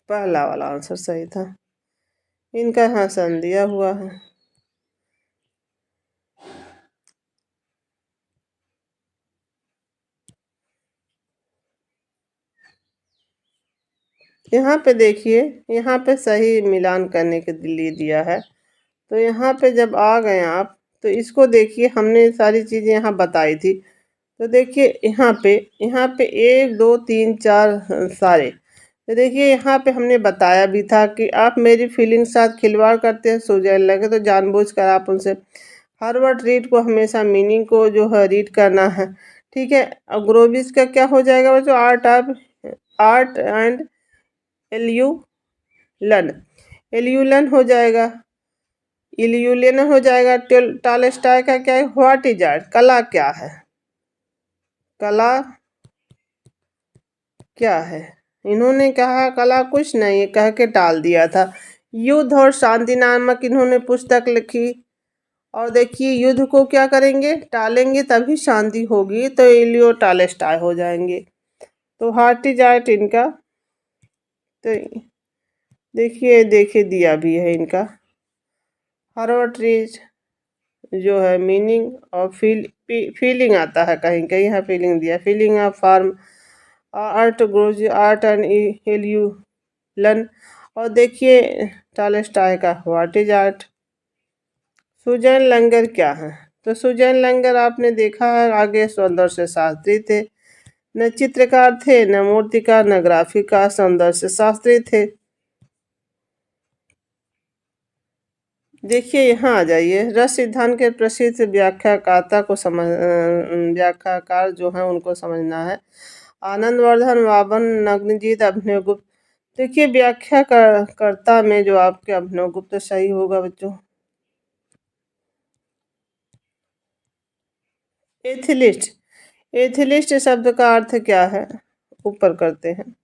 पहला वाला आंसर सही था। इनका यहाँ सन दिया हुआ है। यहाँ पे देखिए, यहाँ पे सही मिलान करने के लिए दिया है। तो यहाँ पे जब आ गए आप, तो इसको देखिए, हमने सारी चीज़ें यहाँ बताई थी। तो देखिए यहाँ पे 1 2 3 4 सारे। तो देखिए यहाँ पे हमने बताया भी था कि आप मेरी फीलिंग के साथ खिलवाड़ करते हैं, सो जाने लगे, तो जानबूझकर आप उनसे हर वर्ड रीड को हमेशा मीनिंग को जो है रीड करना है। ठीक है, अब ग्रोविस का क्या हो जाएगा बच्चों? आर्ट एंड एल्यूलन हो जाएगा, इल्यूलेन हो जाएगा। टॉलस्टॉय का क्या है? What is art? कला क्या है? कला क्या है? इन्होंने कहा कला कुछ नहीं, कह के टाल दिया था। युद्ध और शांति नामक इन्होंने पुस्तक लिखी, और देखिए युद्ध को क्या करेंगे? टालेंगे तभी शांति होगी, तो इलियो टॉलस्टॉय हो जाएंगे। तो व्हाट इज आर्ट इनका, तो देखिए दिया भी है इनका। हार्वर्ड रीज जो है मीनिंग और फीलिंग आता है, कहीं कहीं यहाँ फीलिंग दिया, feeling of form art grows art and illusion. और देखिए टॉलस्टॉय का what is art. Susanne Langer क्या है? तो सुजैन लंगर आपने देखा है, आगे सौंदर्य से शास्त्री थे, न चित्रकार थे, न मूर्तिकार, न ग्राफिका, सौंदर्य से शास्त्री थे। देखिए यहाँ आ जाइए, रस सिद्धांत के प्रसिद्ध व्याख्याकार को व्याख्याकार जो है उनको समझना है। आनंदवर्धन, वामन, नग्नजीत, अभिनवगुप्त। देखिए व्याख्या कर्ता में जो आपके अभिनवगुप्त सही होगा बच्चों। एथिलिस्ट, एथिलिस्ट शब्द का अर्थ क्या है? ऊपर करते हैं।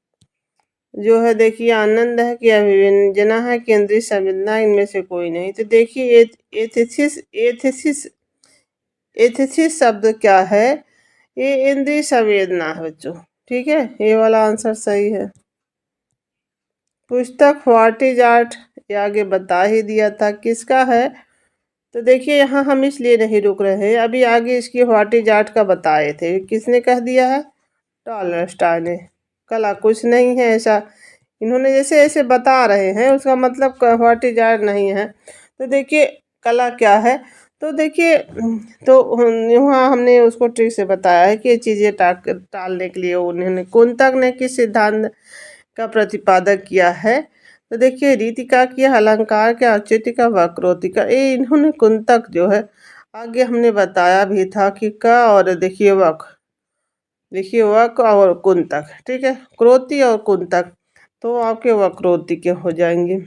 जो है देखिए आनंद है कि अभिव्यंजना है, केंद्रीय संवेदना, इनमें से कोई नहीं। तो देखिए एथिसिस एथिसिस एथिसिस शब्द क्या है? ये इंद्रिय संवेदना है बच्चों। ठीक है, ये वाला आंसर सही है। पुस्तक व्हाट इज आर्ट, ये आगे बता ही दिया था किसका है। तो देखिए यहाँ हम इसलिए नहीं रुक रहे हैं, अभी आगे इसकी व्हाट इज आर्ट का बताए थे, किसने कह दिया है? टॉलस्टॉय ने। कला कुछ नहीं है ऐसा, इन्होंने जैसे ऐसे बता रहे हैं उसका मतलब व्हाट इज आर्ट नहीं है। तो देखिए कला क्या है? तो देखिए तो वहाँ हमने उसको ट्रिक से बताया है कि ये चीज़ें टालने के लिए उन्होंने कुंतक ने किस सिद्धांत का प्रतिपादक किया है? तो देखिए रीतिका किया, अलंकार का, औचित्य का, वक्रोक्ति का। ये इन्होंने कुंतक जो है आगे हमने बताया भी था कि का, और देखिए देखिए वक और कुंतक। ठीक है, क्रोति और कुंतक तो आपके वक्रोक्ति के हो जाएंगे।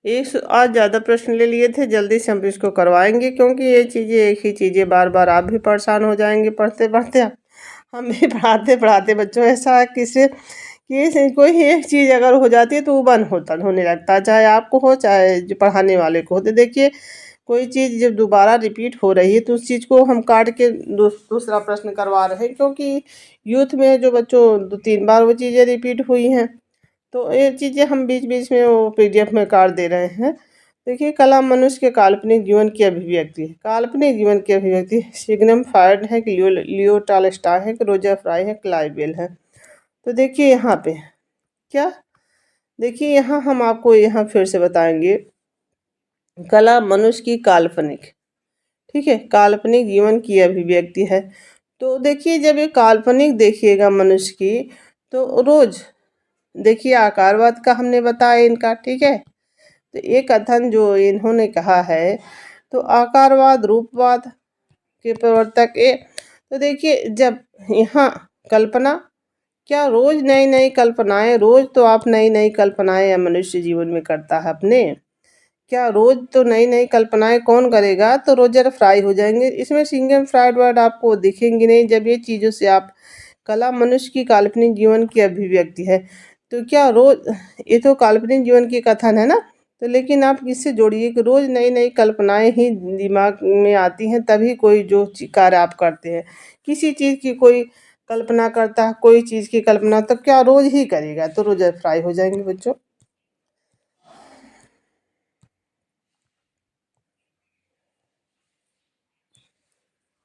आज ज़्यादा प्रश्न ले लिए थे, जल्दी से हम इसको करवाएंगे क्योंकि ये चीज़ें एक ही चीज़ें बार बार आप भी परेशान हो जाएंगे पढ़ते पढ़ते, हम भी पढ़ाते पढ़ाते बच्चों ऐसा है किसी कि कोई एक चीज़ अगर हो जाती है तो वो बंद होने लगता है, चाहे आपको हो चाहे जो पढ़ाने वाले को हो। तो देखिए कोई चीज़ जब दोबारा रिपीट हो रही है तो उस चीज़ को हम काट के दूसरा प्रश्न करवा रहे हैं, क्योंकि यूथ में जो बच्चों 2-3 बार वो चीज़ें रिपीट हुई हैं, तो ये चीज़ें हम बीच बीच में वो पीडीएफ में काट दे रहे हैं। देखिए कला मनुष्य के काल्पनिक जीवन की अभिव्यक्ति है। काल्पनिक जीवन की अभिव्यक्ति सिग्मंड फ्रायड है कि लियो टॉलस्टॉय है कि रोजर फ्राई है, क्लाइव बेल है। तो देखिए यहाँ पे क्या, देखिए यहाँ हम आपको यहाँ फिर से बताएंगे, कला मनुष्य की काल्पनिक, ठीक है, काल्पनिक जीवन की अभिव्यक्ति है। तो देखिए जब ये काल्पनिक देखिएगा मनुष्य की, तो रोज देखिए आकारवाद का हमने बताया इनका। ठीक है, तो एक कथन जो इन्होंने कहा है, तो आकारवाद रूपवाद के प्रवर्तक ए। तो देखिए जब यहाँ कल्पना, क्या रोज नई नई कल्पनाएं, रोज तो आप नई नई कल्पनाएं मनुष्य जीवन में करता है अपने, क्या रोज तो नई नई कल्पनाएं कौन करेगा? तो रोजर फ्राई हो जाएंगे। इसमें सिंगम फ्राइड वर्ड आपको दिखेंगे नहीं जब ये चीज़ों से आप, कला मनुष्य की काल्पनिक जीवन की अभिव्यक्ति है, तो क्या रोज, ये तो काल्पनिक जीवन की कथन है ना, तो लेकिन आप इससे जोड़िए कि रोज नई नई कल्पनाएं ही दिमाग में आती हैं तभी कोई जो कार्य आप करते हैं, किसी चीज़ की कोई कल्पना करता है, कोई चीज़ की कल्पना तो क्या रोज ही करेगा? तो रोजर फ्राई हो जाएंगे बच्चों।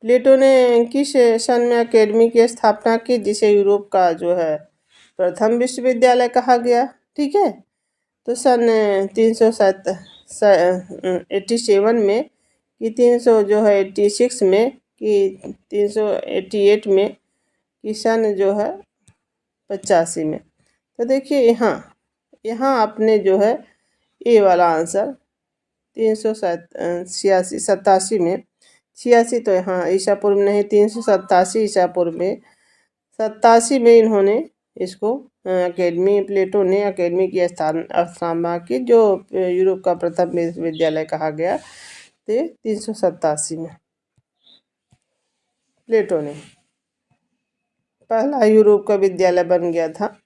प्लेटो ने किस सन में अकेडमी की स्थापना की, जिसे यूरोप का जो है प्रथम विश्वविद्यालय कहा गया? ठीक है, तो सन 387 में कि 300 जो है 86 में कि 388 में कि सन जो है 85 में। तो देखिए यहाँ यहाँ आपने जो है ये वाला आंसर 386 87 में, 86 तो यहाँ ईसा पूर्व नहीं, 387 ईसा पूर्व में, 87 में इन्होंने इसको अकेडमी, प्लेटो ने अकेडमी की स्थापना की, जो यूरोप का प्रथम विश्वविद्यालय कहा गया, तो 387 में प्लेटो ने पहला यूरोप का विद्यालय बन गया था।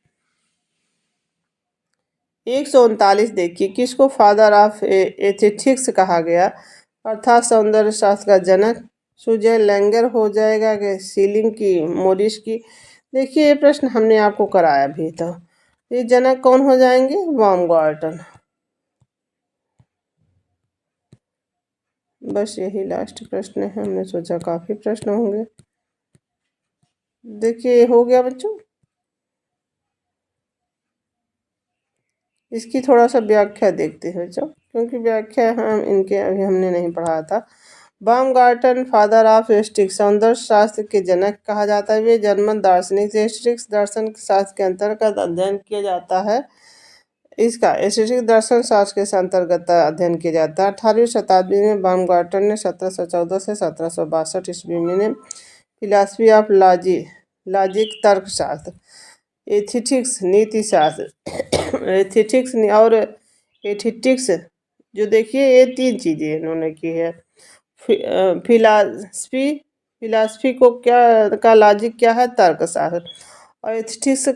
139 देखिए, किसको फादर ऑफ एस्थेटिक्स कहा गया, अर्थात सौंदर्य शास्त्र का जनक? सुजय लैंगर हो जाएगा कि सीलिंग की, मोरिस की? देखिए ये प्रश्न हमने आपको कराया भी था, ये जनक कौन हो जाएंगे? बाumgarten। बस यही लास्ट प्रश्न है, हमने सोचा काफ़ी प्रश्न होंगे। देखिए हो गया बच्चों। इसकी थोड़ा सा व्याख्या देखते हैं बच्चों, क्योंकि व्याख्या हम इनके अभी हमने नहीं पढ़ा था। बामगार्टन फादर ऑफ एस्टेटिक्स, सौंदर्य शास्त्र के जनक कहा जाता है। वे जर्मन दार्शनिक एस्टेटिक्स दर्शन शास्त्र के अंतर्गत अध्ययन किया जाता है। इसका एस्थेटिक दर्शन शास्त्र के अंतर्गत अध्ययन किया जाता है। 18वीं शताब्दी में बामगार्टन ने 1714 से 1762 ईस्वी में फिलासफी ऑफ लॉजिक तर्कशास्त्र, एथिटिक्स नीति शास्त्र, एथिटिक्स और एथिटिक्स, जो देखिए ये 3 चीज़ें इन्होंने की है। फिलासफी को क्या का लॉजिक क्या है, तर्कशास्त्र, और एथिटिक्स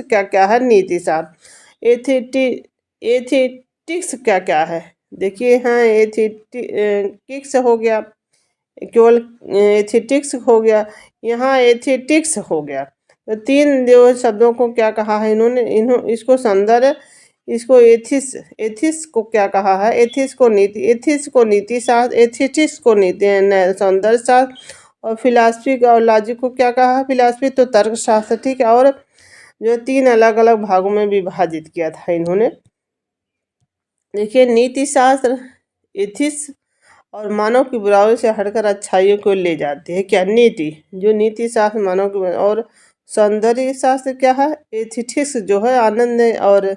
क्या क्या है, नीति शास्त्र। एथिटिक्स क्या क्या है, देखिए हाँ एथिटिक्स हो गया, केवल एथिटिक्स हो गया, यहाँ एथिटिक्स हो गया। तो 3 जो शब्दों को क्या कहा है इन्होंने, इसको सौंदर्य, इसको एथिस को क्या कहा है, एथिस को नीति शास्त्र, एथिटिक्स को नीति सौंदर्य शास्त्र, और फिलासफी और लॉजिक को क्या कहा है, फिलासफी तो तर्क शास्त्र, ठीक है। और जो 3 अलग अलग भागों में विभाजित किया था इन्होंने। देखिए नीति शास्त्र, एथिक्स और मानव की बुराइयों से हटकर अच्छाइयों को ले जाती है, क्या नीति, जो नीति शास्त्र मानव की, और सौंदर्य शास्त्र क्या है, एथिटिक्स जो है आनंद और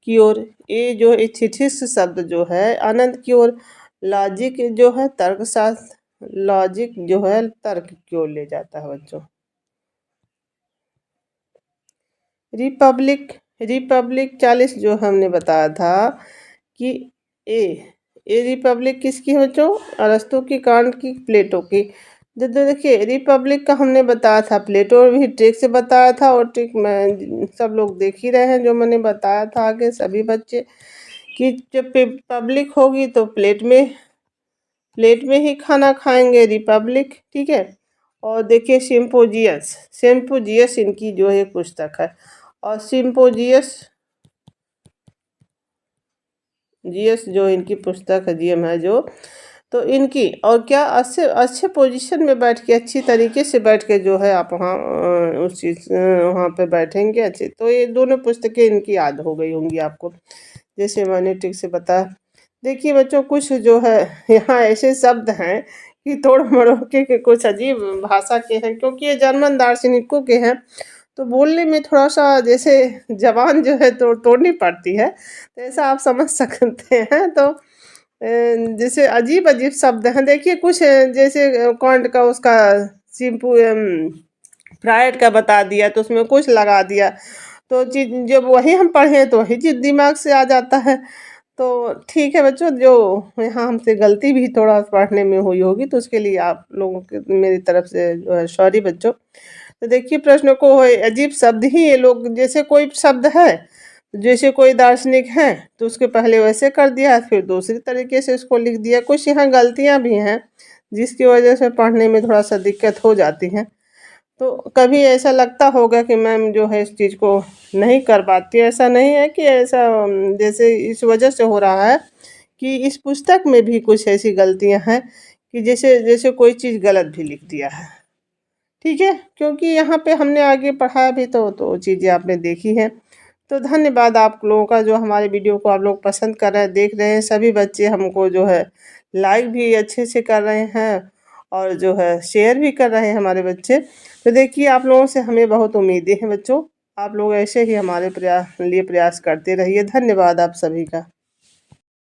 की ओर, ये जो एथिटिक्स शब्द जो है आनंद की ओर, लॉजिक जो है तर्क शास्त्र, लॉजिक जो है तर्क की ओर ले जाता है बच्चों। रिपब्लिक 40 जो हमने बताया था कि ए रिपब्लिक किसकी है बच्चों, अरस्तु की, कांट की, प्लेटो की। देखिए रिपब्लिक का हमने बताया था, प्लेटो भी ट्रिक से बताया था, और ट्रिक में सब लोग देख ही रहे हैं जो मैंने बताया था आगे सभी बच्चे, कि जब पब्लिक होगी तो प्लेट में ही खाना खाएंगे, रिपब्लिक, ठीक है। और देखिए सिम्पोजियस इनकी जो है पुस्तक है, और सिम्पोजियस जो इनकी पुस्तक है, जीएम है जो, तो इनकी, और क्या अच्छे पोजीशन में बैठ के, अच्छी तरीके से बैठ के जो है आप वहाँ उस चीज़ वहाँ पे बैठेंगे अच्छे, तो ये दोनों पुस्तकें इनकी याद हो गई होंगी आपको, जैसे मैंने ठीक से बताया। देखिए बच्चों कुछ जो है यहाँ ऐसे शब्द हैं कि तोड़ मरोड़ के कुछ अजीब भाषा के हैं, क्योंकि ये जर्मन दार्शनिकों के हैं, तो बोलने में थोड़ा सा जैसे जबान जो है तोड़नी पड़ती है, तो ऐसा आप समझ सकते हैं। तो जैसे अजीब अजीब शब्द हैं, देखिए कुछ जैसे कॉन्ट का उसका सिंपू फ्राइड का बता दिया तो उसमें कुछ लगा दिया, तो चीज जब वही हम पढ़े तो वही चीज दिमाग से आ जाता है। तो ठीक है बच्चों, जो यहाँ हमसे गलती भी थोड़ा पढ़ने में हुई होगी तो उसके लिए आप लोगों के मेरी तरफ से जो है सॉरी बच्चों। तो देखिए प्रश्न को अजीब शब्द ही ये लोग, जैसे कोई शब्द है, जैसे कोई दार्शनिक है तो उसके पहले वैसे कर दिया, फिर दूसरी तरीके से उसको लिख दिया, कुछ यहाँ गलतियाँ भी हैं जिसकी वजह से पढ़ने में थोड़ा सा दिक्कत हो जाती है। तो कभी ऐसा लगता होगा कि मैम जो है इस चीज़ को नहीं कर पाती, ऐसा नहीं है कि ऐसा जैसे इस वजह से हो रहा है कि इस पुस्तक में भी कुछ ऐसी गलतियां हैं कि जैसे जैसे कोई चीज़ गलत भी लिख दिया है, ठीक है, क्योंकि यहाँ पे हमने आगे पढ़ा भी तो चीज़ें आपने देखी हैं। तो धन्यवाद आप लोगों का, जो हमारे वीडियो को आप लोग पसंद कर रहे हैं, देख रहे हैं, सभी बच्चे हमको जो है लाइक भी अच्छे से कर रहे हैं, और जो है शेयर भी कर रहे हैं हमारे बच्चे। तो देखिए आप लोगों से हमें बहुत उम्मीदें हैं बच्चों, आप लोग ऐसे ही हमारे लिए प्रयास करते रहिए। धन्यवाद आप सभी का।